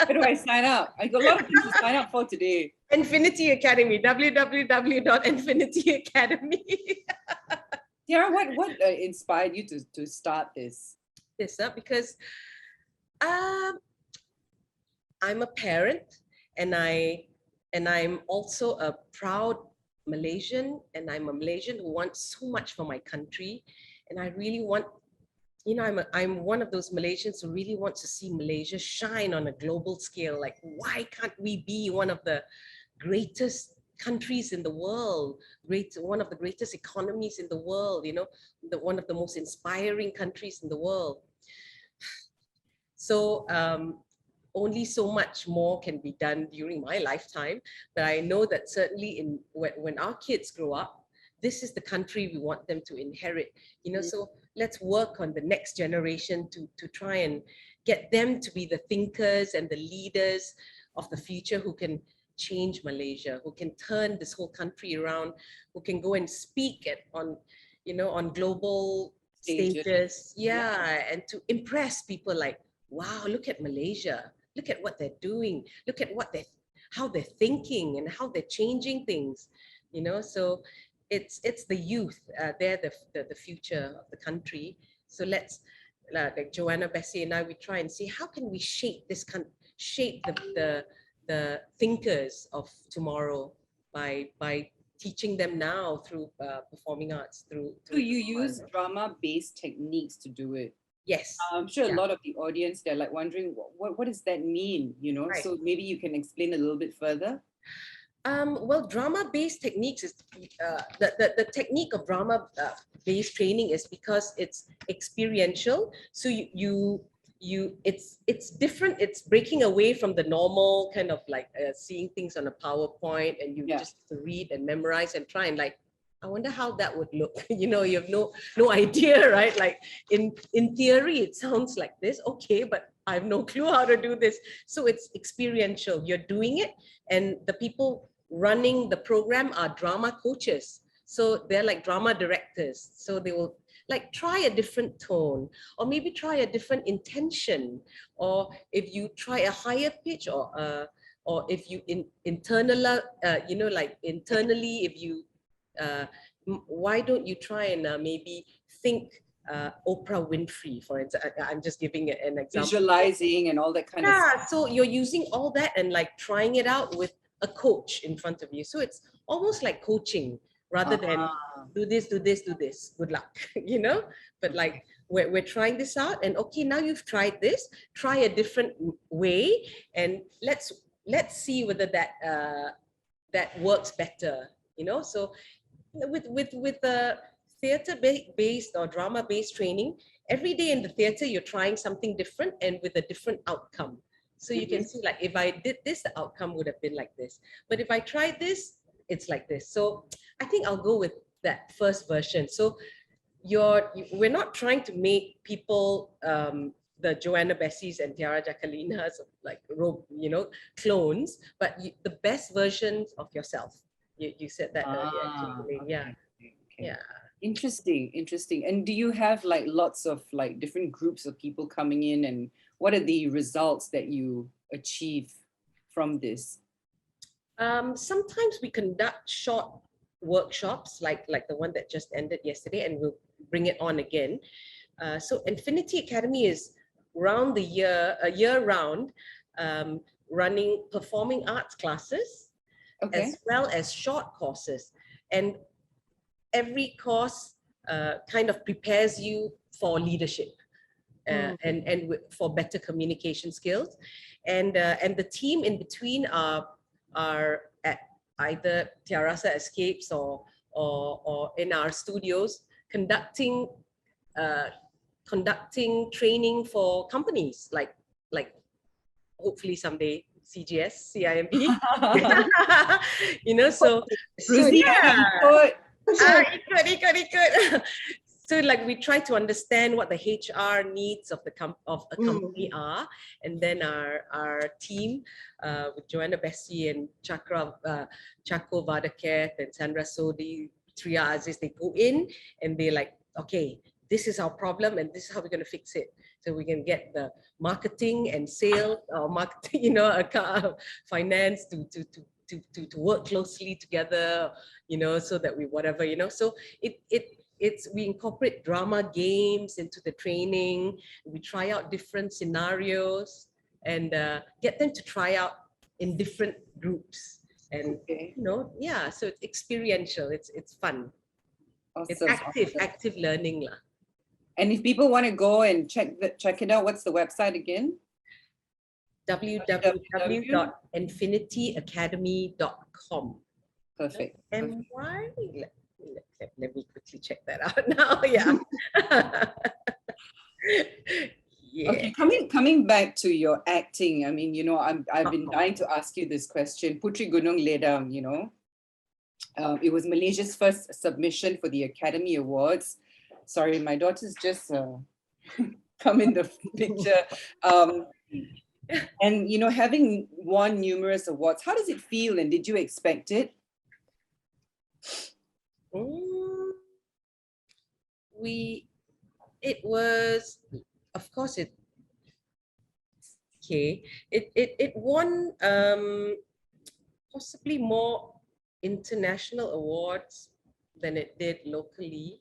S2: Where do I sign up? I got a lot of things to sign up for today.
S4: Infinity Academy, www.infinityacademy.
S2: Tiara, what inspired you to start this?
S4: Because I'm a parent and I'm also a proud Malaysian, and I'm a Malaysian who wants so much for my country, and I really want, I'm one of those Malaysians who really wants to see Malaysia shine on a global scale. Like, why can't we be one of the greatest countries in the world, one of the greatest economies in the world, one of the most inspiring countries in the world? So only so much more can be done during my lifetime, but I know that certainly when our kids grow up, this is the country we want them to inherit, so let's work on the next generation to try and get them to be the thinkers and the leaders of the future who can change Malaysia, who can turn this whole country around, who can go and speak on global stages, and to impress people like, wow, look at Malaysia, look at what they're doing, look at how they're thinking and how they're changing things, you know. So it's the youth, they're the future of the country. So let's, like Joanna, Bessie and I, we try and see how can we shape this shape the thinkers of tomorrow by teaching them now through performing arts, through
S2: So you use drama-based techniques to do it.
S4: Yes.
S2: I'm sure
S4: Yeah.
S2: a lot of the audience, they're like wondering, what does that mean? You know,
S4: Right.
S2: so maybe you can explain a little bit further.
S4: Well, drama-based techniques is the technique of drama-based training is because it's experiential. So it's different. It's breaking away from the normal kind of like seeing things on a PowerPoint and you just read and memorize and try and like, I wonder how that would look. You know, you have no idea, right? Like in theory, it sounds like this, okay, but I have no clue how to do this. So it's experiential. You're doing it, and the people running the program are drama coaches. So they're like drama directors. So they will like try a different tone, or maybe try a different intention, or if you try a higher pitch, or if you internally, if you why don't you try and maybe think Oprah Winfrey, for instance. I'm just giving an example.
S2: Visualizing and all that kind of stuff.
S4: Yeah, so you're using all that and like trying it out with a coach in front of you. So it's almost like coaching rather than do this, good luck, you know? But like we're trying this out, and okay, now you've tried this, try a different way, and let's see whether that works better, you know? So with the theater-based or drama-based training, every day in the theater, you're trying something different and with a different outcome. So you can see like, if I did this, the outcome would have been like this. But if I tried this, it's like this. So I think I'll go with that first version. So we're not trying to make people, the Joanna Bessies and Tiara Jacqueline's like, you know, clones, but the best versions of yourself. You said that earlier, Jacqueline.
S2: Okay.
S4: Yeah.
S2: Okay.
S4: Yeah.
S2: Interesting. And do you have like lots of like different groups of people coming in, and what are the results that you achieve from this?
S4: Sometimes we conduct short workshops like the one that just ended yesterday, and we'll bring it on again. So Infinity Academy is round the year round, running performing arts classes, as well as short courses. And every course kind of prepares you for leadership and for better communication skills. And the team in between are at either Tiarasa Escapes or in our studios conducting training for companies like hopefully someday CGS-CIMB. You know, so
S2: Ruzi,
S4: yeah. Ikut. So like we try to understand what the HR needs of a company are, and then our team with Joanna Bessie and Chako Vadaketh and Sandra Sodi, Tria Aziz, they go in and they like, okay, this is our problem and this is how we're going to fix it. So we can get the marketing and sales, or marketing, you know, finance to work closely together, you know, so that we whatever, you know. So we incorporate drama games into the training. We try out different scenarios and get them to try out in different groups. And you know, yeah, so it's experiential. It's fun. Awesome. It's active learning lah.
S2: And if people want to go and check it out, what's the website again?
S4: www.infinityacademy.com.
S2: Perfect.
S4: MY? Let me quickly check that out now. Yeah. Yeah.
S2: Okay, coming back to your acting, I mean, you know, I've been dying to ask you this question. Putri Gunung Ledang, you know, it was Malaysia's first submission for the Academy Awards. Sorry, my daughter's just come in the picture. And, you know, having won numerous awards, how does it feel, and did you expect it?
S4: It was, of course, it won possibly more international awards than it did locally.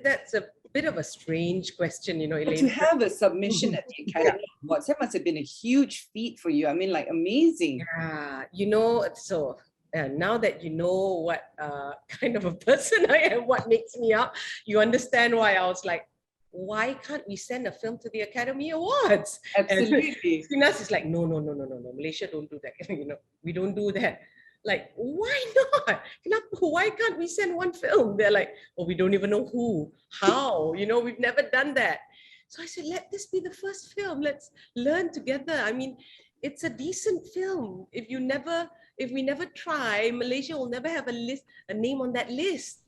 S4: That's a bit of a strange question, you know,
S2: But
S4: Elaine.
S2: to have a submission at the Academy Awards, that must have been a huge feat for you. I mean, like, amazing.
S4: Yeah, you know, so now that you know what kind of a person I am, what makes me up, you understand why I was like, why can't we send a film to the Academy Awards?
S2: Absolutely.
S4: And Sinas is like, no, Malaysia don't do that. You know, we don't do that. Like, why not? Why can't we send one film? They're like, oh, we don't even know who, how, you know, we've never done that. So I said, let this be the first film. Let's learn together. I mean, it's a decent film. If we never try, Malaysia will never have a name on that list.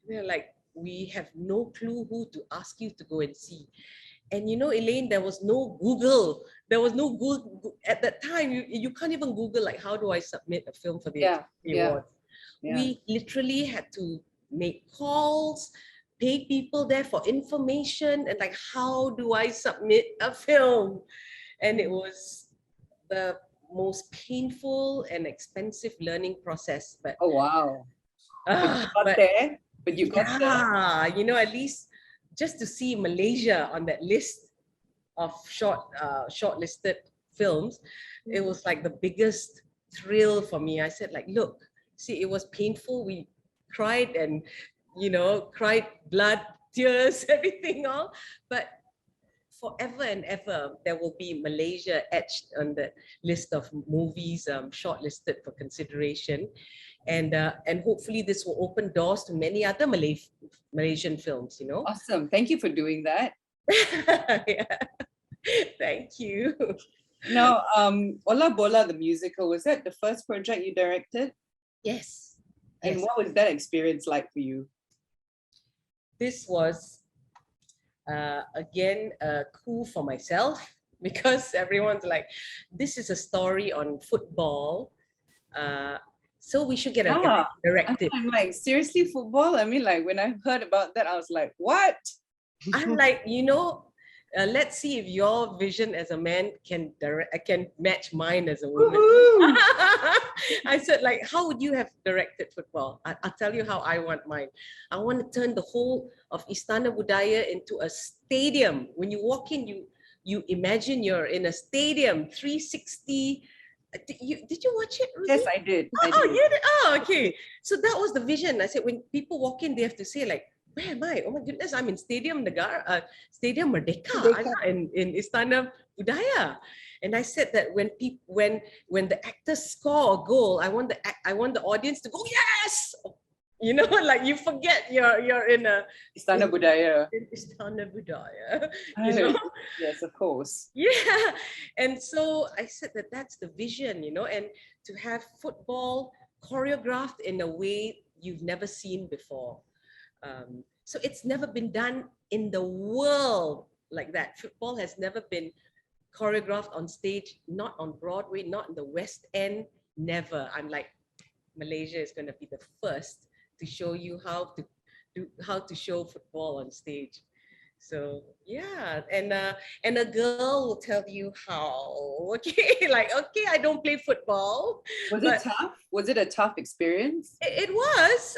S4: They're like, we have no clue who to ask you to go and see. And you know, Elaine, there was no Google. There was no Google at that time. You can't even Google like, how do I submit a film for the awards? We literally had to make calls, pay people there for information, and like, how do I submit a film? And it was the most painful and expensive learning process. But
S2: oh wow! But you got there.
S4: You know, at least just to see Malaysia on that list of shortlisted films, it was like the biggest thrill for me. I said, like, look, see, it was painful. We cried and, you know, cried blood, tears, everything all. But forever and ever, there will be Malaysia etched on the list of movies shortlisted for consideration. And hopefully this will open doors to many other Malaysian films, you know.
S2: Awesome. Thank you for doing that.
S4: Yeah. Thank you.
S2: Now, Ola Bola, the musical, was that the first project you directed?
S4: Yes.
S2: And what was that experience like for you?
S4: This was, again, a coup for myself, because everyone's like, this is a story on football. So we should get a directive.
S2: I'm like, seriously, football? I mean, like, when I heard about that, I was like, what?
S4: I'm like, you know, let's see if your vision as a man can match mine as a woman. I said, like, how would you have directed football? I'll tell you how I want mine. I want to turn the whole of Istana Budaya into a stadium. When you walk in, you imagine you're in a stadium, 360. Did you watch it, Ruzi?
S2: Yes, I did.
S4: Okay. So that was the vision. I said, when people walk in, they have to say, like, where am I? Oh my goodness, I'm in Stadium Stadium Merdeka. I'm in Istana Budaya. And I said that when the actors score a goal, I want the audience to go, yes! You know, like, you forget you're in a
S2: Istana Budaya.
S4: In Istana Budaya. You know?
S2: Yes, of course.
S4: Yeah. And so I said that that's the vision, you know, and to have football choreographed in a way you've never seen before. So it's never been done in the world like that. Football has never been choreographed on stage, not on Broadway, not in the West End, never. I'm like, Malaysia is going to be the first to show you how to show football on stage. So yeah, and a girl will tell you how. Okay, like, okay, I don't play football.
S2: Was it tough? Was it a tough experience?
S4: It was,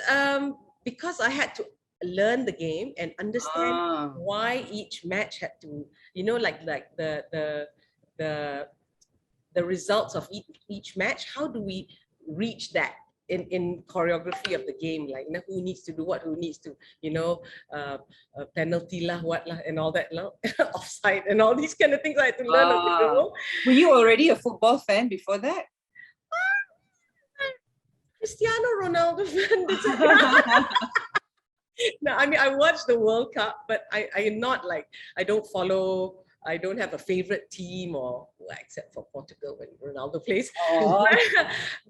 S4: because I had to learn the game and understand why each match had to, you know, like the results of each match. How do we reach that in choreography of the game? Like, you know, who needs to do what, who needs to, you know, penalty lah, what lah, and all that, offside and all these kind of things I had to learn as we go.
S2: Were you already a football fan before that?
S4: Cristiano Ronaldo fan. No, I mean, I watched the World Cup, but I am not like, I don't have a favorite team, or except for Portugal when Ronaldo plays.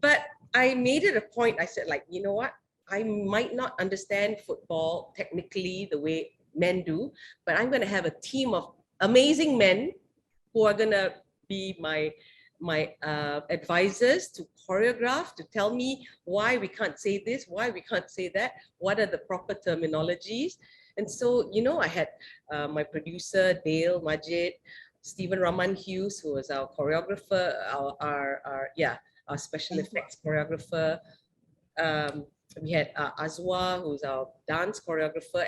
S4: But I made it a point. I said, like, you know what? I might not understand football technically the way men do, but I'm going to have a team of amazing men who are going to be my advisors to choreograph, to tell me why we can't say this, why we can't say that, what are the proper terminologies. And so, you know, I had my producer, Daly, Ajith, Stephen Raman Hughes, who was our choreographer, our special effects choreographer. We had Azwa, who's our dance choreographer,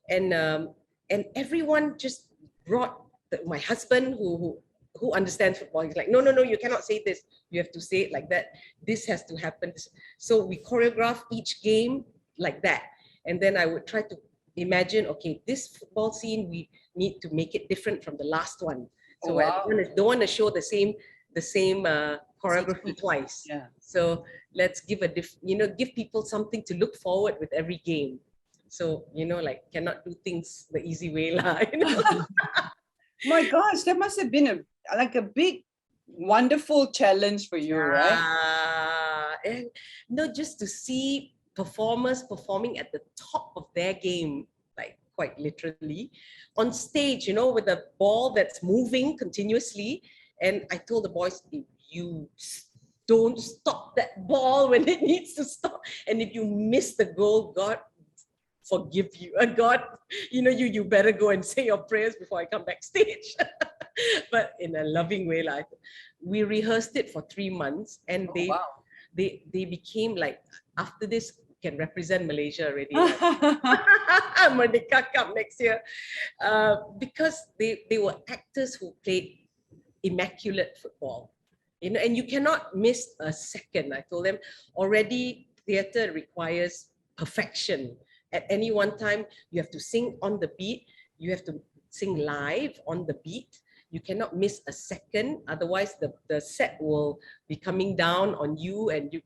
S4: and everyone just brought my husband who understands football. He's like, no, you cannot say this. You have to say it like that. This has to happen. So we choreograph each game like that. And then I would try to imagine, okay, this football scene, we need to make it different from the last one. So I don't want to show the same choreography twice.
S2: Yeah.
S4: So let's give give people something to look forward with every game. So, like cannot do things the easy way lah.
S2: My gosh, that must have been a big, wonderful challenge for you, right?
S4: And just to see performers performing at the top of their game, like quite literally, on stage, with a ball that's moving continuously. And I told the boys, if you don't stop that ball when it needs to stop, and if you miss the goal, God forgive you. God, you better go and say your prayers before I come backstage. But in a loving way, like we rehearsed it for 3 months, and they became like, after this can represent Malaysia already. Merdeka Cup next year, because they were actors who played immaculate football, and you cannot miss a second. I told them already, theatre requires perfection. At any one time, you have to sing on the beat. You have to sing live on the beat. You cannot miss a second. Otherwise, the set will be coming down on you, and you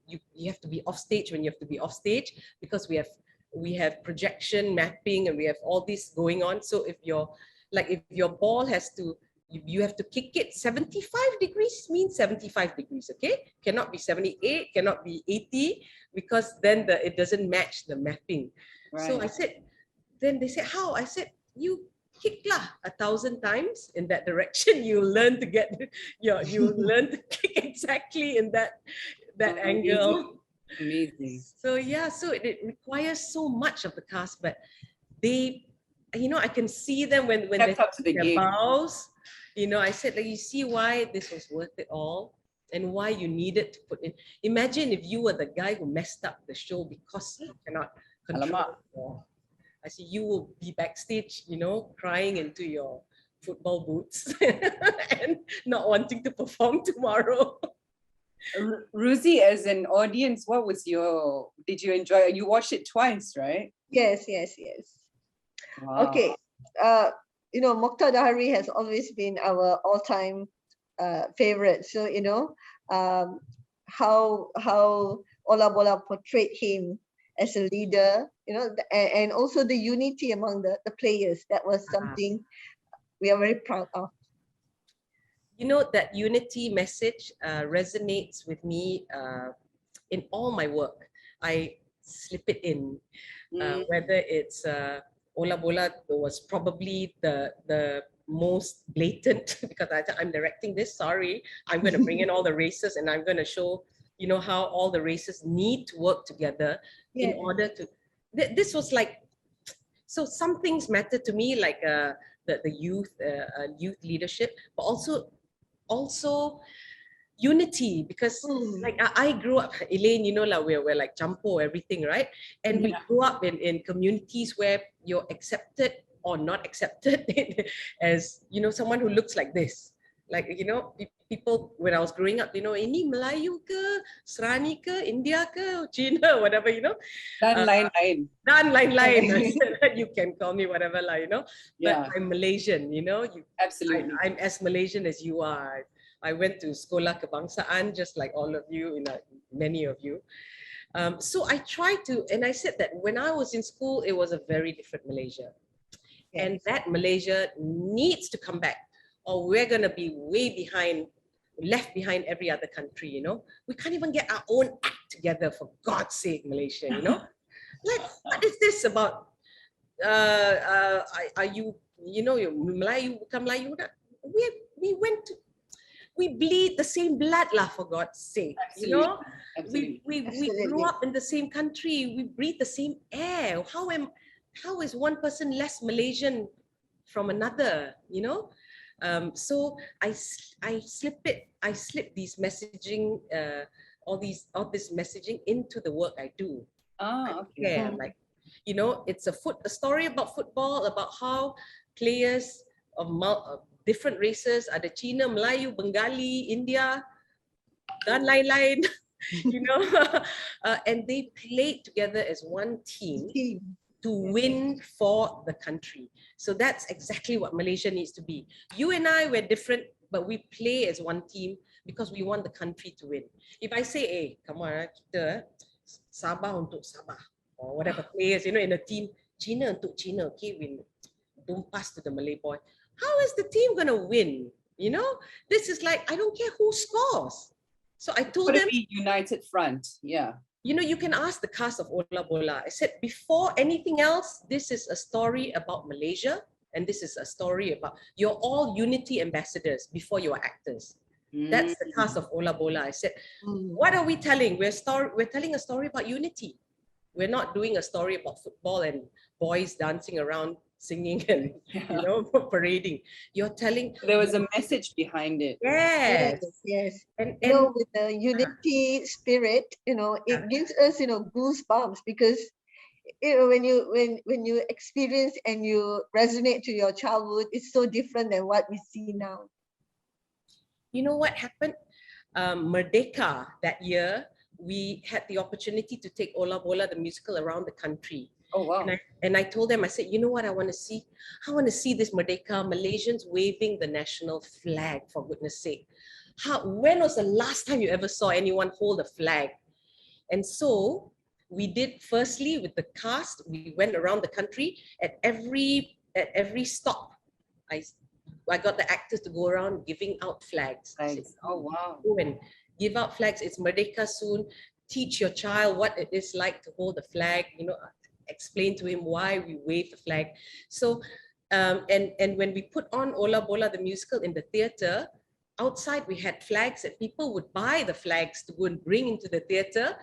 S4: have to be off stage when you have to be off stage, because we have projection, mapping, and we have all this going on. So if your ball has to, you have to kick it 75 degrees, means 75 degrees, okay? Cannot be 78, cannot be 80, because then it doesn't match the mapping. Right. So I said, then they said, how? I said, you kick 1,000 times in that direction. You learn to learn to kick exactly in that angle.
S2: Amazing.
S4: So yeah, so it requires so much of the cast, but they, I can see them when they
S2: up to the game.
S4: bows. I said, like, you see why this was worth it all, and why you needed to put in. Imagine if you were the guy who messed up the show because you cannot control. I see you will be backstage, crying into your football boots and not wanting to perform tomorrow.
S2: Ruzi, as an audience, did you enjoy it? You watched it twice, right?
S3: Yes.
S2: Wow.
S3: Okay. Mokhtar Dahari has always been our all-time favorite. So, how Ola Bola portrayed him as a leader, and also the unity among the players. That was something we are very proud of.
S4: That unity message resonates with me in all my work. I slip it in, whether it's Ola Bola was probably the most blatant, because I'm directing this, sorry, I'm going to bring in all the races, and I'm going to show how all the races need to work together in order to, this was like, so some things matter to me, like the youth leadership, but also unity, because like I grew up, Elaine, we're like Jampo, everything, right? And we grew up in communities where you're accepted or not accepted as, someone who looks like this. Like, people, when I was growing up, ini Melayu ke, Serani ke, India ke, China, whatever,
S2: Dan lain-lain.
S4: I said, you can call me whatever, but I'm Malaysian,
S2: Absolutely.
S4: I'm as Malaysian as you are. I went to Sekolah Kebangsaan, just like all of you, many of you. So I tried to, and I said that when I was in school, it was a very different Malaysia. Yes. And that Malaysia needs to come back, or we're going to be way behind, left behind every other country, We can't even get our own act together, for God's sake, Malaysia, Like, what is this about? Are you, Melayu, bukan Melayu? We bleed the same blood, for God's sake.
S2: Absolutely.
S4: Absolutely. We grew up in the same country. We breathe the same air. How is one person less Malaysian from another? So I slip these messaging all this messaging into the work I do.
S2: Ah, okay.
S4: Yeah, like, you know, it's a story about football, about how players of different races, ada Cina, Melayu, Bengali, India, dan lain-lain, you know, and they played together as one team to win for the country. So that's exactly what Malaysia needs to be. You and I, we're different, but we play as one team because we want the country to win. If I say, hey, come on, kita Sabah untuk Sabah, or whatever players, you know, in a team, China untuk China, okay, win. Don't pass to the Malay boy. How is the team going to win? You know, this is like, I don't care who scores. So I told them,
S2: be united front. Yeah.
S4: You know, you can ask the cast of Ola Bola. I said, before anything else, this is a story about Malaysia. And this is a story about, you're all unity ambassadors before you're actors. That's the cast of Ola Bola. I said, what are we telling? We're telling a story about unity. We're not doing a story about football and boys dancing around, singing and, you know, parading. You're telling.
S2: There was a message behind it.
S4: Yes.
S3: Yes.
S4: And
S3: You know, with the unity spirit, you know, it gives us, you know, goosebumps, because you know, when you experience and you resonate to your childhood, it's so different than what we see now.
S4: You know what happened? Merdeka that year, we had the opportunity to take Ola Bola, the musical, around the country.
S2: Oh, wow.
S4: And I told them, I said, you know what I want to see? I want to see this Merdeka, Malaysians waving the national flag, for goodness sake. When was the last time you ever saw anyone hold a flag? And so we did, firstly, with the cast, we went around the country at every stop. I got the actors to go around giving out flags. Said,
S2: oh, wow.
S4: Go and give out flags. It's Merdeka soon. Teach your child what it is like to hold a flag, you know, explain to him why we wave the flag. So, and when we put on Ola Bola, the musical, in the theater, outside we had flags that people would buy the flags to go and bring into the theater.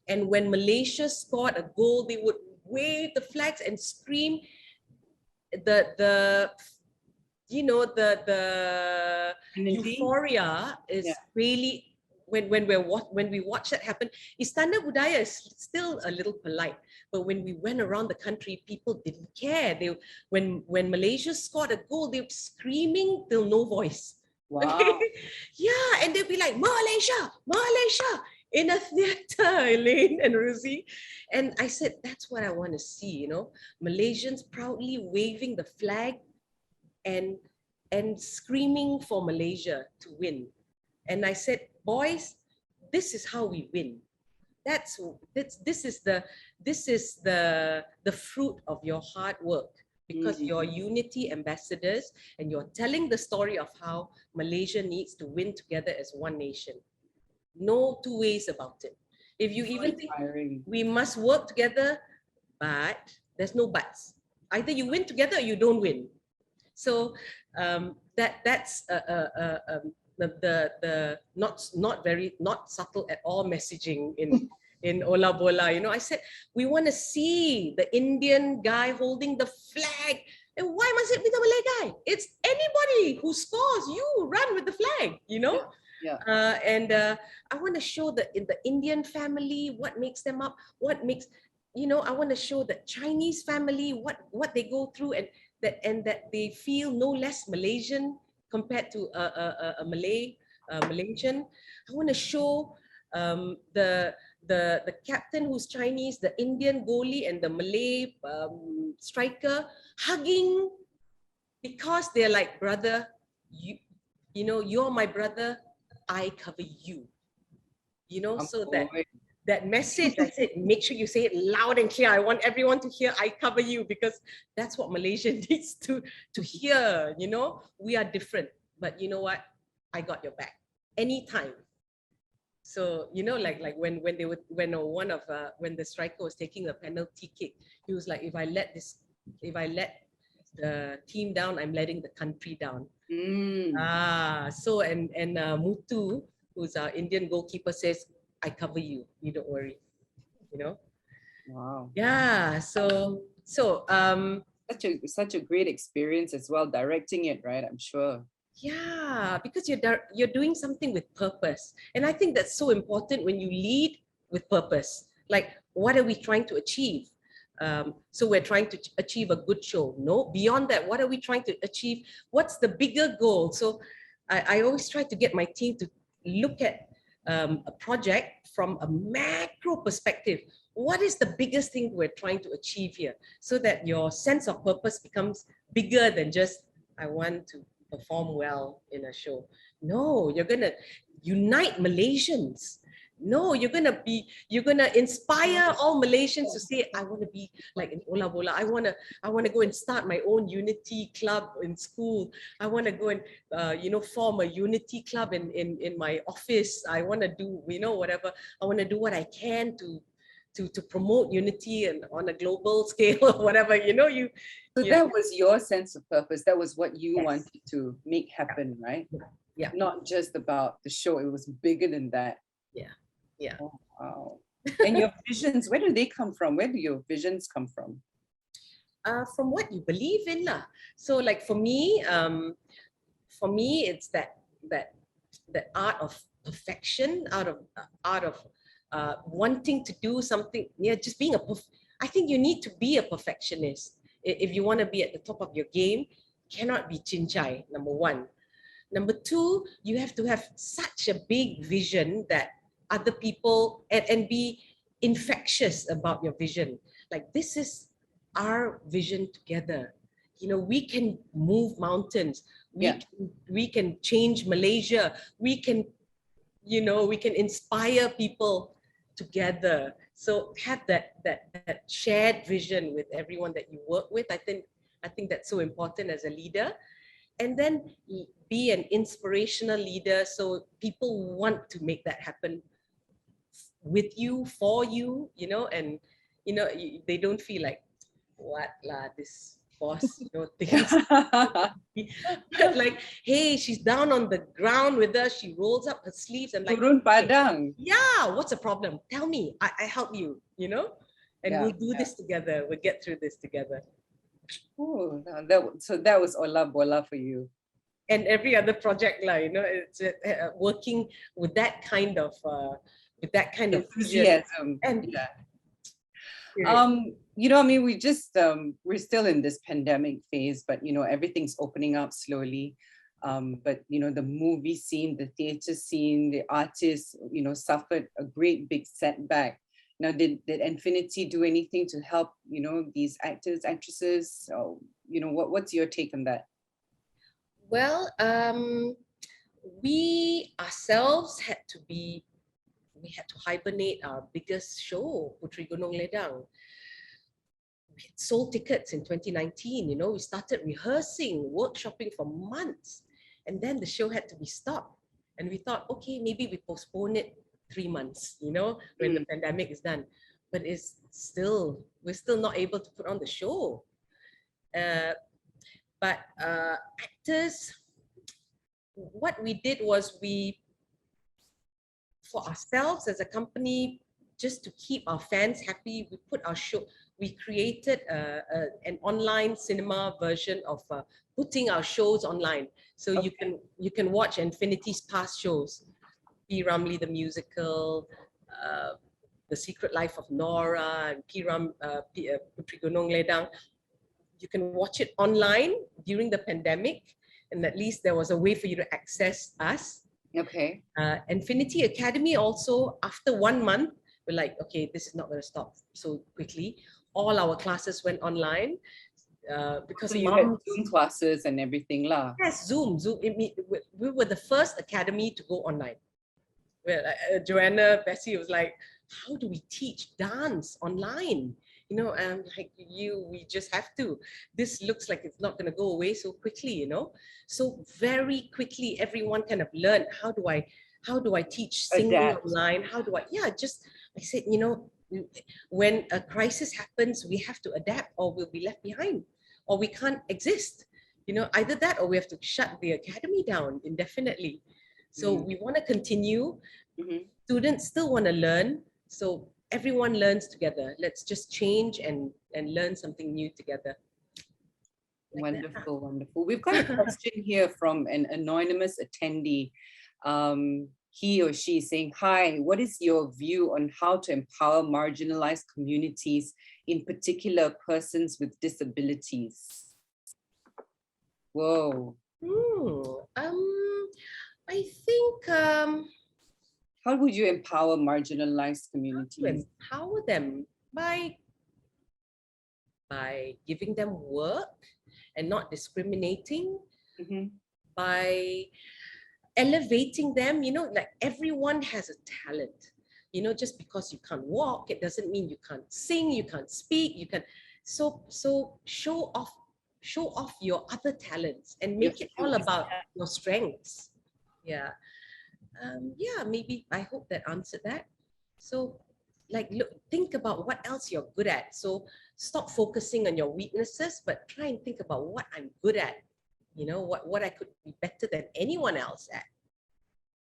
S4: And when Malaysia scored a goal, they would wave the flags and scream. You know, the euphoria is really, when we watch that happen. Istana Budaya is still a little polite, but when we went around the country, people didn't care. When Malaysia scored a goal, they were screaming till no voice.
S2: Wow.
S4: Okay? Yeah, and they'd be like, Malaysia, Malaysia, in a theater, Elaine and Ruzi. And I said, that's what I want to see, you know, Malaysians proudly waving the flag and screaming for Malaysia to win. And I said, boys, this is how we win. This is the fruit of your hard work, because you're unity ambassadors and you're telling the story of how Malaysia needs to win together as one nation. No two ways about it. If you even think we must work together, but there's no buts. Either you win together or you don't win. So that's the not subtle at all messaging in Ola Bola. You know, I said, we want to see the Indian guy holding the flag. And why must it be the Malay guy? It's anybody who scores, you run with the flag, you know?
S2: Yeah.
S4: I want to show in the Indian family, what makes them up, what makes, you know, I want to show the Chinese family, what they go through, and that they feel no less Malaysian compared to a Malaysian. I want to show the captain who's Chinese, the Indian goalie, and the Malay striker hugging, because they're like, brother, you know, you're my brother, I cover you. You know, so that message, I said, make sure you say it loud and clear. I want everyone to hear, I cover you, because that's what Malaysia needs to hear. You know, we are different, but you know what? I got your back anytime. So, you know, like when the striker was taking a penalty kick, he was like, if I let the team down, I'm letting the country down. So and Mutu, who's our Indian goalkeeper, says, I cover you, you don't worry, you know.
S2: Wow.
S4: Yeah. So
S2: such a great experience as well, directing it, right? I'm sure.
S4: Yeah, because you're doing something with purpose. And I think that's so important when you lead with purpose. Like, what are we trying to achieve? So we're trying to achieve a good show. No, beyond that, what are we trying to achieve? What's the bigger goal? So I always try to get my team to look at a project from a macro perspective. What is the biggest thing we're trying to achieve here? So that your sense of purpose becomes bigger than just, I want to perform well in a show. No, you're gonna unite Malaysians. No, you're gonna inspire all Malaysians to say, I want to be like in Ola Bola. I wanna go and start my own unity club in school. I want to go and form a unity club in my office. I want to do whatever. I want to do what I can to promote unity and on a global scale or whatever.
S2: So that was your sense of purpose. That was what you
S4: Yes.
S2: wanted to make happen, right?
S4: Yeah.
S2: Not just about the show. It was bigger than that.
S4: Yeah.
S2: Oh, wow. And your visions, where do they come from? Where do your visions come from?
S4: From what you believe in lah. So like for me, it's that art of perfection, out of wanting to do something. Yeah, just being I think you need to be a perfectionist if you want to be at the top of your game. Cannot be chinchai, number one. Number two, you have to have such a big vision that other people and be infectious about your vision. Like, this is our vision together. We can move mountains. We can change Malaysia. We can inspire people together. So have that shared vision with everyone that you work with. I think that's so important as a leader. And then be an inspirational leader, so people want to make that happen with you, for you, and they don't feel like, what lah, this boss, things. But like, hey, she's down on the ground with us, she rolls up her sleeves and like,
S2: Turun Padang.
S4: yeah, what's the problem? Tell me, I help you, and we'll do this together. We'll get through this together.
S2: Oh, so that was Ola Bola for you.
S4: And every other project, it's working with that kind of
S2: enthusiasm.
S4: And
S2: we just we're still in this pandemic phase, but everything's opening up slowly. But the movie scene, the theater scene, the artists, suffered a great big setback. Now, did Infinity do anything to help, these actors, actresses? Or, what's your take on that?
S4: Well, we ourselves had to hibernate our biggest show, Puteri Gunung Ledang. We had sold tickets in 2019, we started rehearsing, workshopping for months, and then the show had to be stopped. And we thought, okay, maybe we postpone it 3 months, when the pandemic is done. But we're still not able to put on the show. But actors, what we did was for ourselves as a company, just to keep our fans happy, we created an online cinema version of putting our shows online. So you can watch Infinity's past shows, P. Ramlee the musical, The Secret Life of Nora, and Puteri Gunung Ledang. You can watch it online during the pandemic, and at least there was a way for you to access us.
S2: Okay.
S4: Infinity Academy also, after 1 month, we're like, okay, this is not going to stop so quickly. All our classes went online because
S2: so you had Zoom classes and everything lah.
S4: Yes, Zoom. We were the first academy to go online. Where Joanna, Bessie was like, how do we teach dance online? And like we just have to. This looks like it's not going to go away so quickly, So very quickly, everyone kind of learned, how do I teach singing online? I said, when a crisis happens, we have to adapt, or we'll be left behind, or we can't exist. Either that, or we have to shut the academy down indefinitely. So we want to continue. Students still want to learn. So everyone learns together. Let's just change and learn something new together.
S2: Wonderful, wonderful. We've got a question here from an anonymous attendee. He or she saying, hi, what is your view on how to empower marginalized communities, in particular persons with disabilities? Whoa.
S4: I think
S2: how would you empower marginalized communities?
S4: Empower them by giving them work and not discriminating, by elevating them. You know, like everyone has a talent. You know, just because you can't walk, it doesn't mean you can't sing, you can't speak, you can. So show off your other talents and make it all about your strengths. Yeah. Yeah, maybe I hope that answered that. So like, look, think about what else you're good at. So stop focusing on your weaknesses, but try and think about what I'm good at. You know, what I could be better than anyone else at.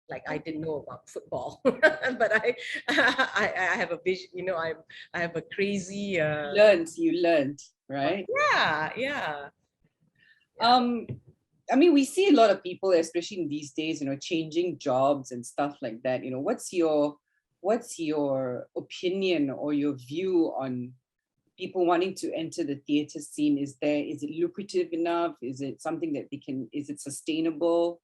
S4: Like I didn't know about football, but I have a vision. You know, I have a crazy.
S2: You learned, right?
S4: Yeah.
S2: I mean, we see a lot of people, especially in these days, you know, changing jobs and stuff like that. You know, what's your opinion or your view on people wanting to enter the theatre scene? Is it lucrative enough? Is it something that is it sustainable?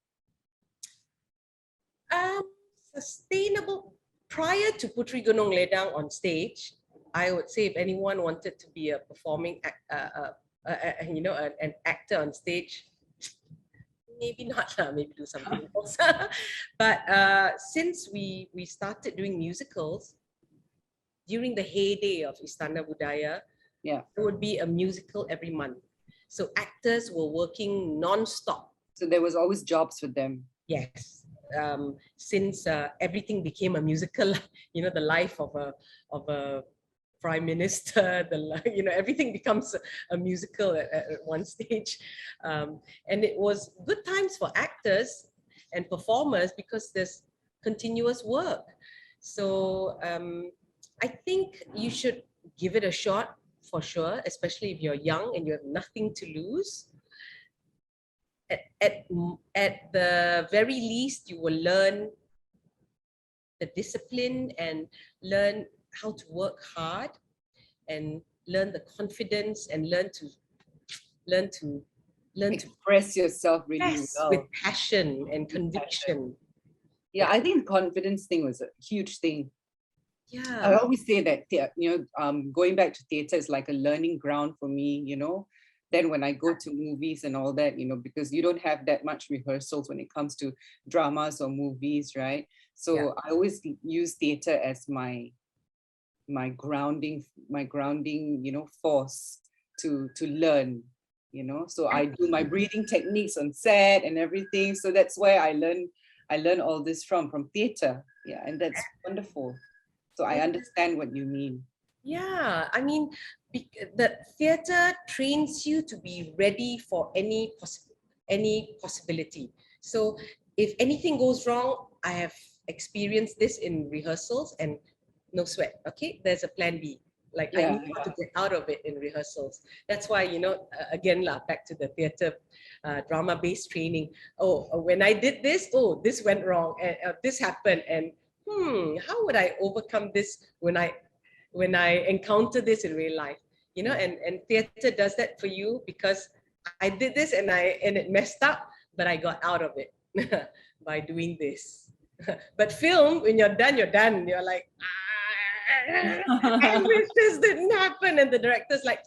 S4: Sustainable. Prior to Putri Gunung Ledang on stage, I would say if anyone wanted to be a performing an actor on stage, maybe not, maybe do something else. But since we started doing musicals, during the heyday of Istana Budaya, there would be a musical every month. So actors were working non-stop.
S2: So there was always jobs for them.
S4: Yes. Since everything became a musical, you know, the life of a prime minister, everything becomes a musical at one stage. And it was good times for actors and performers because there's continuous work. So I think you should give it a shot for sure, especially if you're young and you have nothing to lose. At the very least, you will learn the discipline and learn how to work hard and learn the confidence and learn to
S2: express yourself really well
S4: with passion and conviction.
S2: Yeah, I think the confidence thing was a huge thing.
S4: Yeah,
S2: I always say that, going back to theatre is like a learning ground for me, you know. Then when I go to movies and all that, you know, because you don't have that much rehearsals when it comes to dramas or movies, right? So I always use theatre as my grounding, you know, force to learn, you know. So I do my breathing techniques on set and everything. So that's where I learn all this from theatre. Yeah, and that's wonderful. So I understand what you mean.
S4: Yeah, I mean, the theatre trains you to be ready for any possibility. So if anything goes wrong, I have experienced this in rehearsals and no sweat, okay? There's a plan B. Like I know how to get out of it in rehearsals. That's why, you know, again, back to the theatre drama-based training. Oh, when I did this, oh, this went wrong and this happened. And how would I overcome this when I encounter this in real life? You know, and theatre does that for you because I did this and it messed up, but I got out of it by doing this. But film, when you're done, you're like, I wish this didn't happen. And the director's like,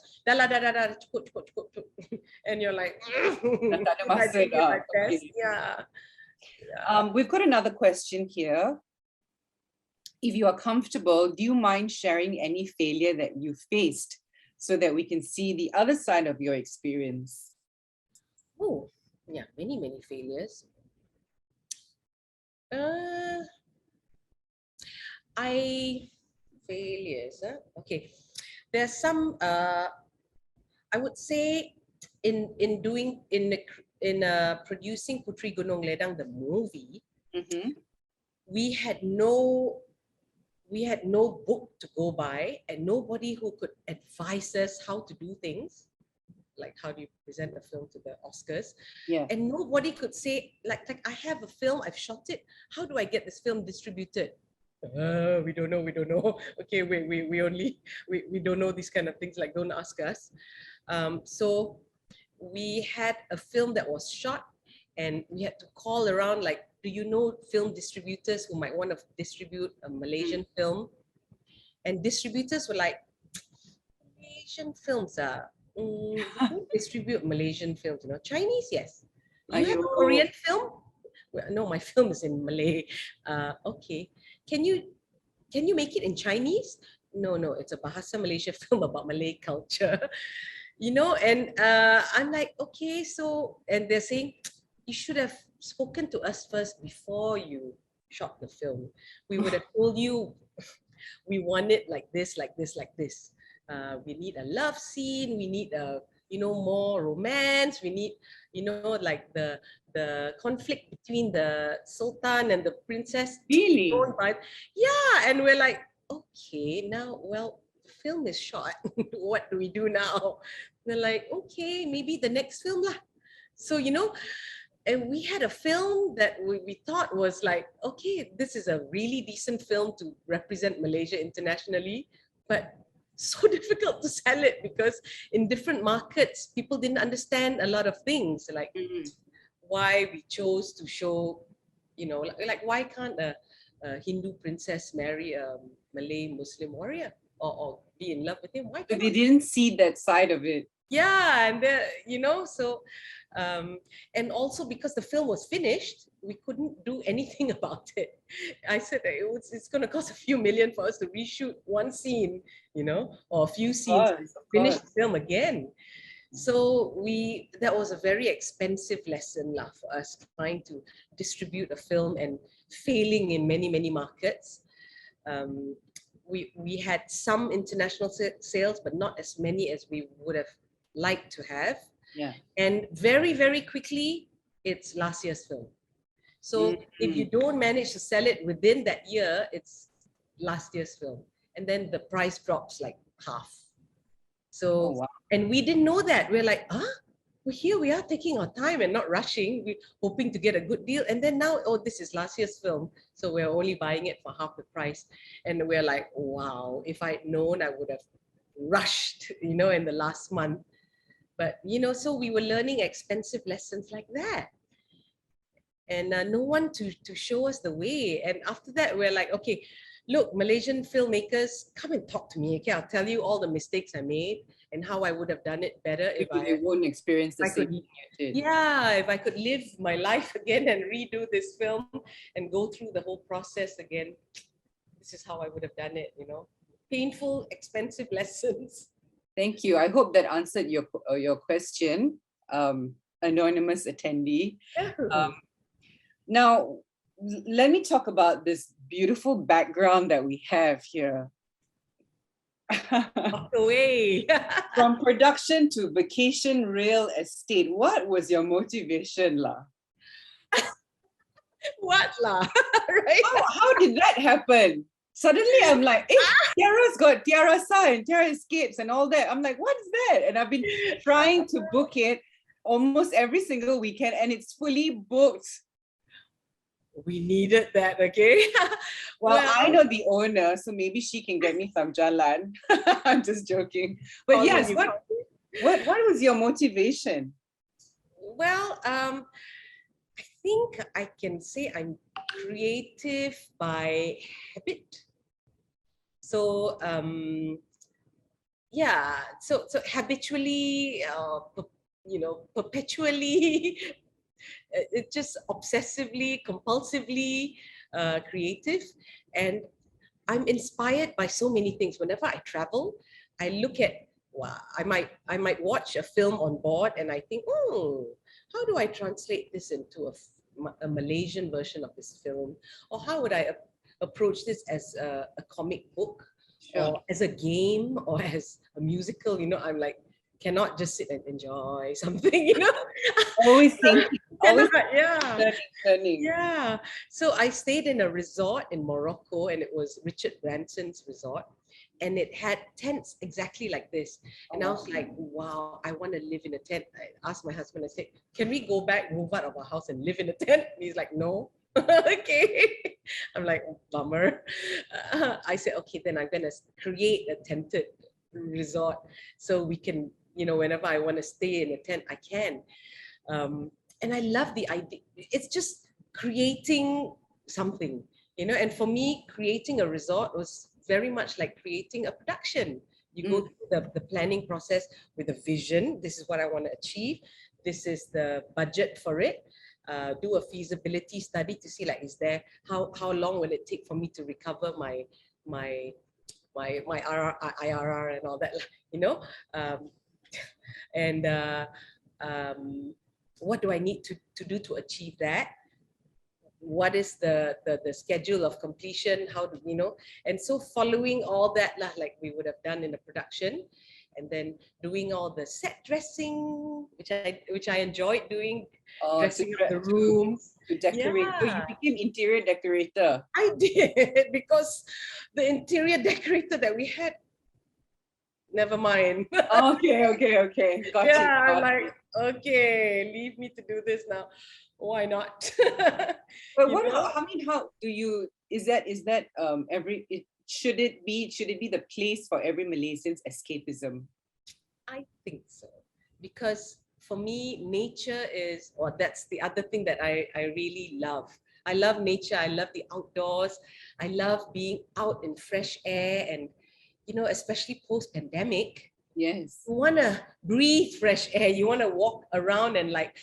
S4: and you're like,
S2: We've got another question here. If you are comfortable, do you mind sharing any failure that you faced so that we can see the other side of your experience?
S4: Oh, yeah, many failures. Failures. Okay, there's some. I would say in producing Putri Gunung Ledang the movie, we had no book to go by and nobody who could advise us how to do things. like how do you present a film to the Oscars?
S2: Yeah.
S4: And nobody could say, like I have a film, I've shot it. How do I get this film distributed? We don't know. Okay, we don't know these kind of things. Like, don't ask us. So we had a film that was shot, and we had to call around, like, do you know film distributors who might want to distribute a Malaysian film? And distributors were like, Malaysian films we don't distribute Malaysian films, Chinese, yes. You have a
S2: Aiyo.
S4: Korean film? Well, no, my film is in Malay. Okay. Can you make it in Chinese? No, it's a Bahasa Malaysia film about Malay culture. And I'm like, okay, so, and they're saying, you should have spoken to us first before you shot the film. We would have told you, we want it like this, like this, like this. We need a love scene. We need more romance. We need, like the conflict between the Sultan and the princess.
S2: Really?
S4: Yeah, and we're like, okay, now, well, the film is shot. What do we do now? They're like, okay, maybe the next film lah. So, and we had a film that we thought was like, okay, this is a really decent film to represent Malaysia internationally, but so difficult to sell it because in different markets, people didn't understand a lot of things, like why we chose to show, like why can't a Hindu princess marry a Malay Muslim warrior or be in love with him? Why
S2: But
S4: can't
S2: they didn't see that side of it.
S4: Yeah, and so, and also because the film was finished, we couldn't do anything about it. I said that it's going to cost a few million for us to reshoot one scene, or a few scenes, finish the film again. So that was a very expensive lesson for us, trying to distribute a film and failing in many, many markets. We had some international sales, but not as many as we would have liked to have.
S2: Yeah.
S4: And very, very quickly, it's last year's film. So if you don't manage to sell it within that year, it's last year's film. And then the price drops like half. So, and we didn't know that. We're like, well, here we are taking our time and not rushing. We're hoping to get a good deal. And then now, this is last year's film. So we're only buying it for half the price. And we're like, wow, if I'd known, I would have rushed, in the last month. But, so we were learning expensive lessons like that. And no one to show us the way. And after that, we're like, okay, look, Malaysian filmmakers, come and talk to me. Okay, I'll tell you all the mistakes I made and how I would have done it better if
S2: I wouldn't experience the same thing you did.
S4: Yeah, if I could live my life again and redo this film and go through the whole process again, this is how I would have done it, Painful, expensive lessons.
S2: Thank you. I hope that answered your question, anonymous attendee. Now, let me talk about this beautiful background that we have here.
S4: Walk away.
S2: From production to vacation real estate. What was your motivation, lah?
S4: What lah? Right?
S2: How did that happen? Suddenly I'm like, hey, Tiara's got Tiara Sign, Tiara Escapes and all that. I'm like, what is that? And I've been trying to book it almost every single weekend and it's fully booked.
S4: We needed that, okay?
S2: Well, I know the owner, so maybe she can get me some jalan. I'm just joking. But yes, what was your motivation?
S4: Well, I think I can say I'm creative by habit. So so habitually, perpetually, it just obsessively, compulsively creative. And I'm inspired by so many things. Whenever I travel, I look at, I might watch a film on board and I think, how do I translate this into a Malaysian version of this film? Or how would I approach this as a comic book, or as a game, or as a musical? I'm like, cannot just sit and enjoy something,
S2: Always thinking. Always
S4: learning. Yeah. So I stayed in a resort in Morocco, and it was Richard Branson's resort. and it had tents exactly like this. And I was like, wow, I want to live in a tent. I asked my husband, I said, can we go back, move out of our house and live in a tent? And he's like, no. Okay. I'm like, bummer. I said, okay, then I'm going to create a tented resort so we can, you know, whenever I want to stay in a tent, I can. And I love the idea. It's just creating something, you know, and for me, creating a resort was very much like creating a production. You go through the planning process with a vision. This is what I want to achieve. This is the budget for it. Do a feasibility study to see, like, is there, how long will it take for me to recover my IRR and all that, you know, and what do I need to do to achieve that? What is the schedule of completion? How do you know? And so following all that, like we would have done in a production, and then doing all the set dressing, which I enjoyed doing, dressing up the rooms.
S2: To decorate.
S4: Yeah.
S2: So you became interior decorator.
S4: I did, because the interior decorator that we had, never mind.
S2: Okay. Got it.
S4: I'm like, okay, leave me to do this now. Why not?
S2: But how do you, is that should it be the place for every Malaysian's escapism?
S4: I think so, because for me, nature is, or that's the other thing that I really love. I love nature. I love the outdoors. I love being out in fresh air, and, you know, especially post-pandemic.
S2: Yes.
S4: You want to breathe fresh air. You want to walk around and, like,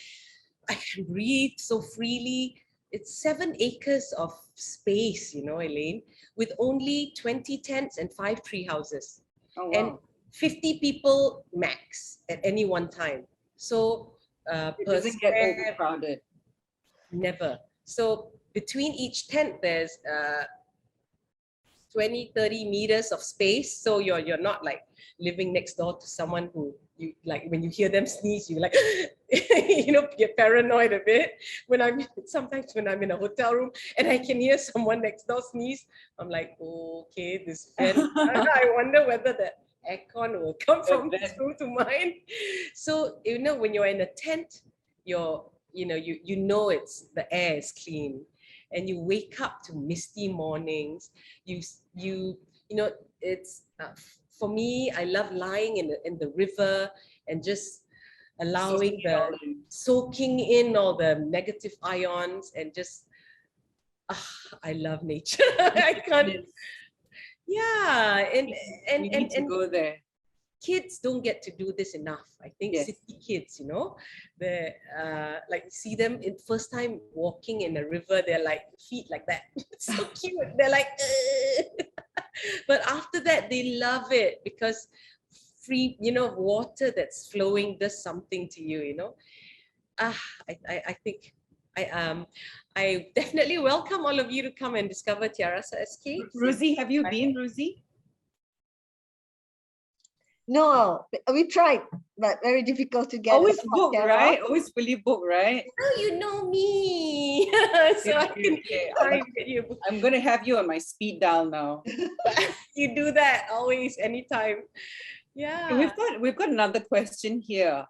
S4: I can breathe so freely. It's 7 acres of space, you know, Elaine, with only 20 tents and 5 tree houses.
S2: Oh, wow.
S4: And 50 people max at any one time. So
S2: it doesn't get overcrowded.
S4: Never. So between each tent, there's 20, 30 meters of space. So you're not like living next door to someone who you like, when you hear them sneeze, you're like, you know, get paranoid a bit. Sometimes when I'm in a hotel room and I can hear someone next door sneeze, I'm like, okay, this vent, I wonder whether the aircon will come from this room to mine. So, you know, when you're in a tent, you know it's, the air is clean, and you wake up to misty mornings. You know, it's for me, I love lying in the river and just allowing soaking in all the negative ions, and just I love nature. I can't. Yeah, and
S2: go there.
S4: Kids don't get to do this enough. I think city kids, you know, they like, see them in first time walking in a river, they're like feet like that. It's so cute. They're like, but after that they love it, because free, you know, water that's flowing does something to you, you know. I think I definitely welcome all of you to come and discover Tiara's Escape.
S2: Ruzi, have you been, Ruzi?
S3: No, we tried, but very difficult to get.
S2: Always booked, right? Always fully booked, right?
S4: Now you know me. So I can get you.
S2: I'm going to have you on my speed dial now.
S4: You do that always, anytime. Yeah.
S2: We've got another question here.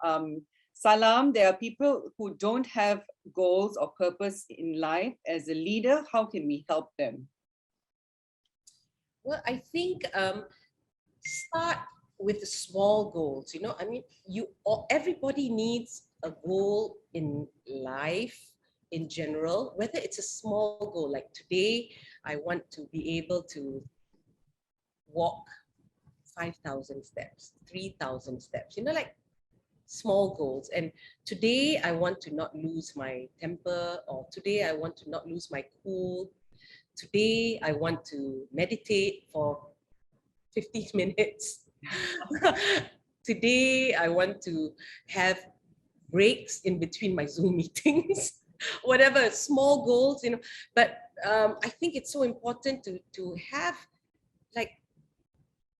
S2: Salam, there are people who don't have goals or purpose in life. As a leader, how can we help them?
S4: Well, I think start with the small goals. You know, I mean, everybody needs a goal in life in general, whether it's a small goal, like today, I want to be able to walk 5,000 steps, 3,000 steps, you know, like small goals. And today I want to not lose my temper, or today I want to not lose my cool. Today I want to meditate for 15 minutes. Today I want to have breaks in between my Zoom meetings. Whatever, small goals, you know. But I think it's so important to have like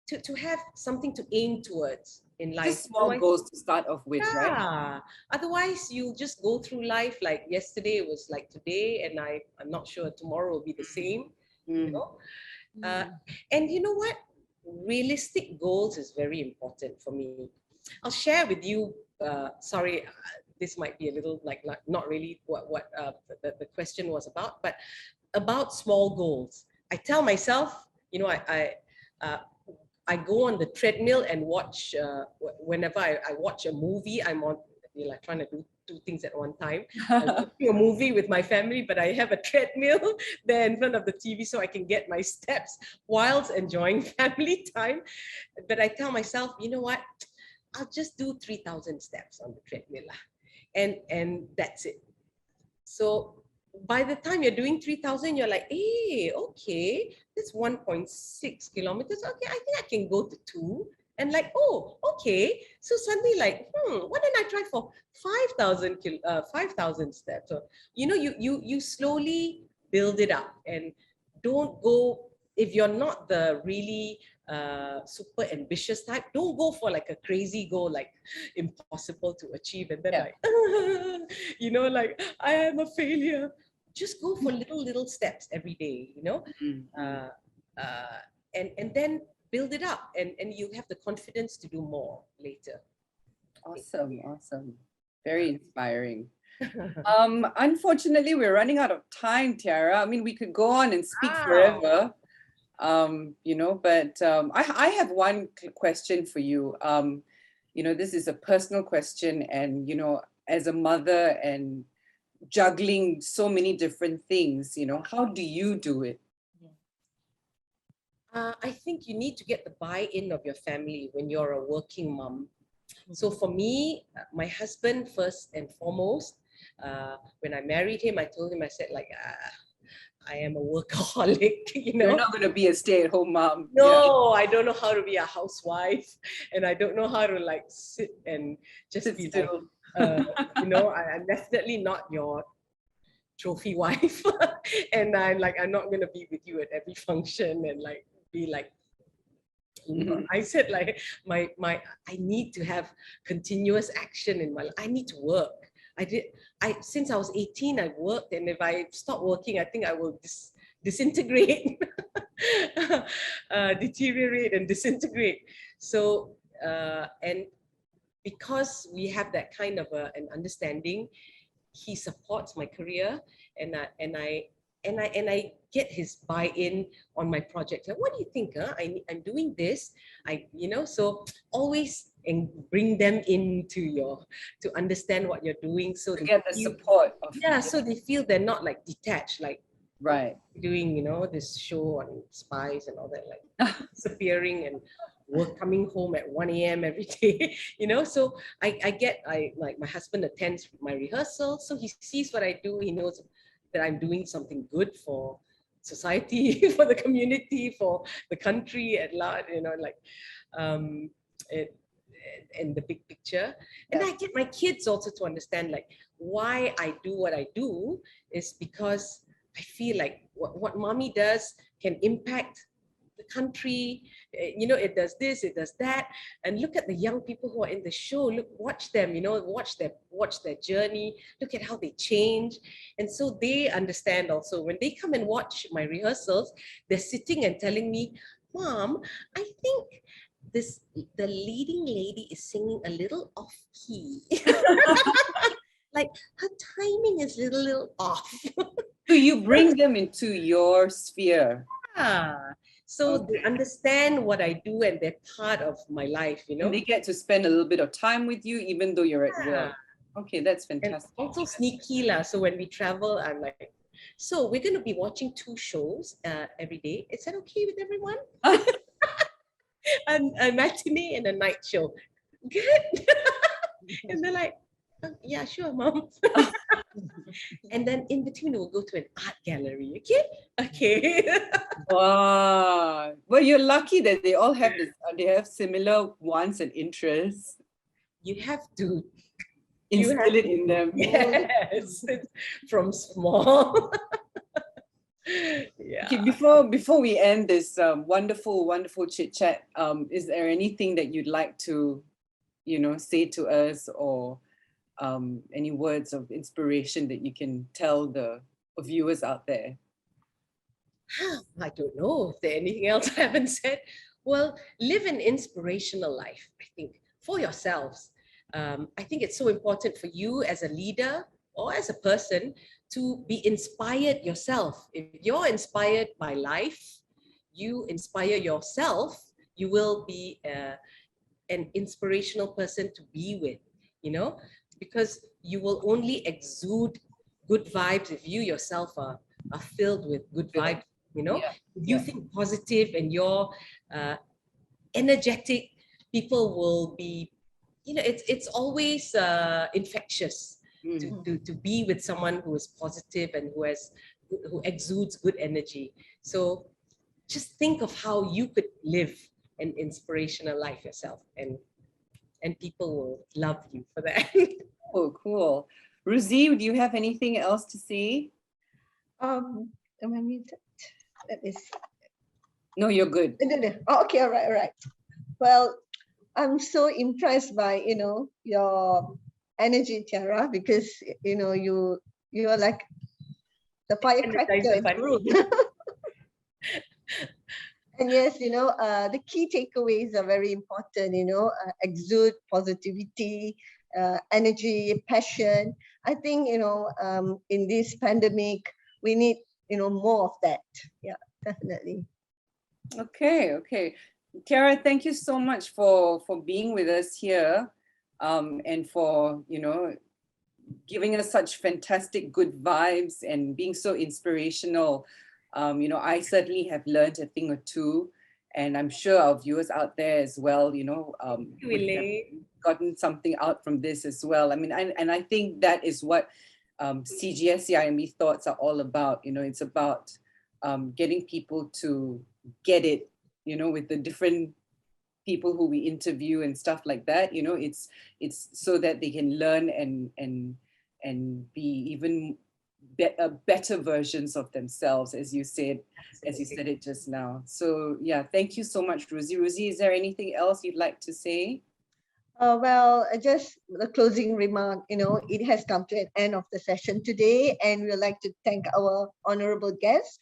S4: to have something to aim towards in life.
S2: Just small goals to start off with, right?
S4: Yeah. Otherwise, you just go through life like yesterday was like today, and I'm not sure tomorrow will be the same. You know. And you know what? realistic goals is very important for me. I'll share with you, sorry, this might be a little like not really what the question was about, but about small goals. I tell myself, you know, I go on the treadmill and watch, whenever I watch a movie, I'm on, you know, like trying to do two things at one time. I'm watching a movie with my family, but I have a treadmill there in front of the TV so I can get my steps whilst enjoying family time. But I tell myself, you know what, I'll just do 3,000 steps on the treadmill. And that's it. So by the time you're doing 3,000, you're like, hey, okay, that's 1.6 kilometers. Okay, I think I can go to 2. And like, oh, okay. So suddenly like, why don't I try for 5,000 steps? So, you know, you slowly build it up, and don't go, if you're not the really super ambitious type, don't go for like a crazy goal, like impossible to achieve. And then like, you know, like I am a failure. Just go for little steps every day, you know, and then build it up, and you have the confidence to do more later.
S2: Awesome. Very inspiring. Unfortunately, we're running out of time, Tiara. I mean, we could go on and speak forever, you know, but I have one question for you. You know, this is a personal question, and, you know, as a mother and juggling so many different things, you know, how do you do it?
S4: I think you need to get the buy-in of your family when you're a working mom. So for me, my husband first and foremost, when I married him, I told him, I said like, I am a workaholic, you know.
S2: You're not going to be a stay-at-home mom.
S4: No, yeah. I don't know how to be a housewife, and I don't know how to like sit and just be still. Like, you know, I'm definitely not your trophy wife. And I'm not going to be with you at every function and like be like, I said like I need to have continuous action in my life. I need to work. Since I was 18, I worked, and if I stop working, I think I will disintegrate, deteriorate and disintegrate. So and because we have that kind of an understanding, he supports my career, and I get his buy-in on my project. Like, what do you think? I'm doing this. You know, so always bring them into to understand what you're doing, so
S2: they get the support.
S4: So they feel they're not like detached, like doing, you know, this show on spies and all that, like disappearing and coming home at 1 a.m. every day, you know. So I like, my husband attends my rehearsal, so he sees what I do. He knows that I'm doing something good for society, for the community, for the country at large, you know, like in the big picture. And I get my kids also to understand like why I do what I do is because I feel like what mommy does can impact the country. You know, it does this, it does that. And look at the young people who are in the show. Watch them, you know, watch their journey. Look at how they change. And so they understand also. When they come and watch my rehearsals, they're sitting and telling me, Mom, I think the leading lady is singing a little off key. Like her timing is a little off.
S2: So you bring them into your sphere.
S4: So they understand what I do, and they're part of my life, you know.
S2: And they get to spend a little bit of time with you, even though you're at work. Okay, that's fantastic.
S4: And also sneaky lah. So when we travel, I'm like, so we're going to be watching 2 shows every day. Is that okay with everyone? A matinee and a night show. Good. And they're like, yeah, sure, Mom. And then in between, we'll go to an art gallery. Okay.
S2: Wow. Well, you're lucky that they all have this. They have similar wants and interests.
S4: You have to
S2: instill it in them.
S4: Yes, from small. Yeah.
S2: Okay, before we end this wonderful chit chat, is there anything that you'd like to, you know, say to us, or any words of inspiration that you can tell the viewers out there?
S4: I don't know if there's anything else I haven't said. Well, live an inspirational life, I think, for yourselves. I think it's so important for you as a leader or as a person to be inspired yourself. If you're inspired by life, you inspire yourself, you will be an inspirational person to be with, you know, because you will only exude good vibes if you yourself are filled with good vibes, you know.
S2: Yeah.
S4: If you think positive and you're energetic, people will be, you know, it's always infectious to be with someone who is positive and who exudes good energy. So just think of how you could live an inspirational life yourself, and people will love you for that.
S2: Oh, cool. Ruzi, do you have anything else to say?
S3: Am I muted? Let me see.
S2: No, you're good.
S3: No. Oh, okay, all right. Well, I'm so impressed by, your energy, Tiara, because, you are like the firecracker in the room. And yes, the key takeaways are very important, exude positivity, energy, passion. I think, in this pandemic, we need, more of that. Yeah, definitely.
S2: Okay. Tiara, thank you so much for being with us here, and for, giving us such fantastic good vibes and being so inspirational. I certainly have learned a thing or two, and I'm sure our viewers out there as well, would have gotten something out from this as well. I mean, and I think that is what CGS-CIMB thoughts are all about. It's about getting people to get it, with the different people who we interview and stuff like that. It's so that they can learn and be even better versions of themselves, as you said it just now. So yeah, thank you so much, Ruzi. Ruzi, is there anything else you'd like to say?
S3: Well, just the closing remark, it has come to an end of the session today, and we'd like to thank our honorable guests,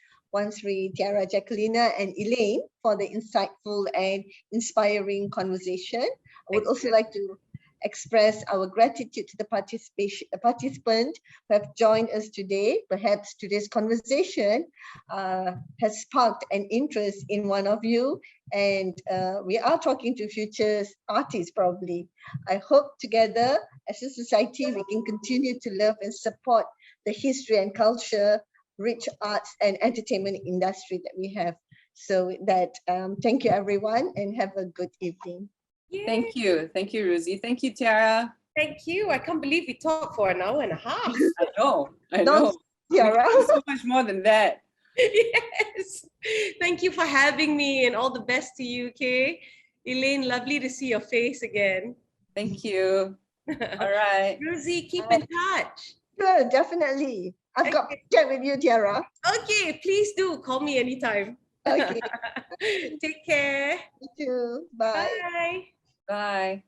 S3: Sri Tiara, Jacqueline, and Elaine, for the insightful and inspiring conversation. I would also like to express our gratitude to the participant who have joined us today. Perhaps today's conversation has sparked an interest in one of you, and we are talking to future artists probably. I hope together as a society we can continue to love and support the history and culture, rich arts and entertainment industry that we have. So with that, thank you everyone and have a good evening.
S4: Yay.
S2: Thank you, Ruzi. Thank you, Tiara.
S4: Thank you. I can't believe we talked for an hour and a half.
S2: I know.
S3: Tiara.
S2: So much more than that.
S4: Yes. Thank you for having me, and all the best to you, okay? Elaine, lovely to see your face again.
S2: Thank you. All right.
S4: Ruzi, keep in touch.
S3: Sure, definitely. I've got to chat with you, Tiara.
S4: Okay, please do. Call me anytime.
S3: Okay.
S4: Take care.
S3: You too. Bye.
S4: Bye.
S2: Bye.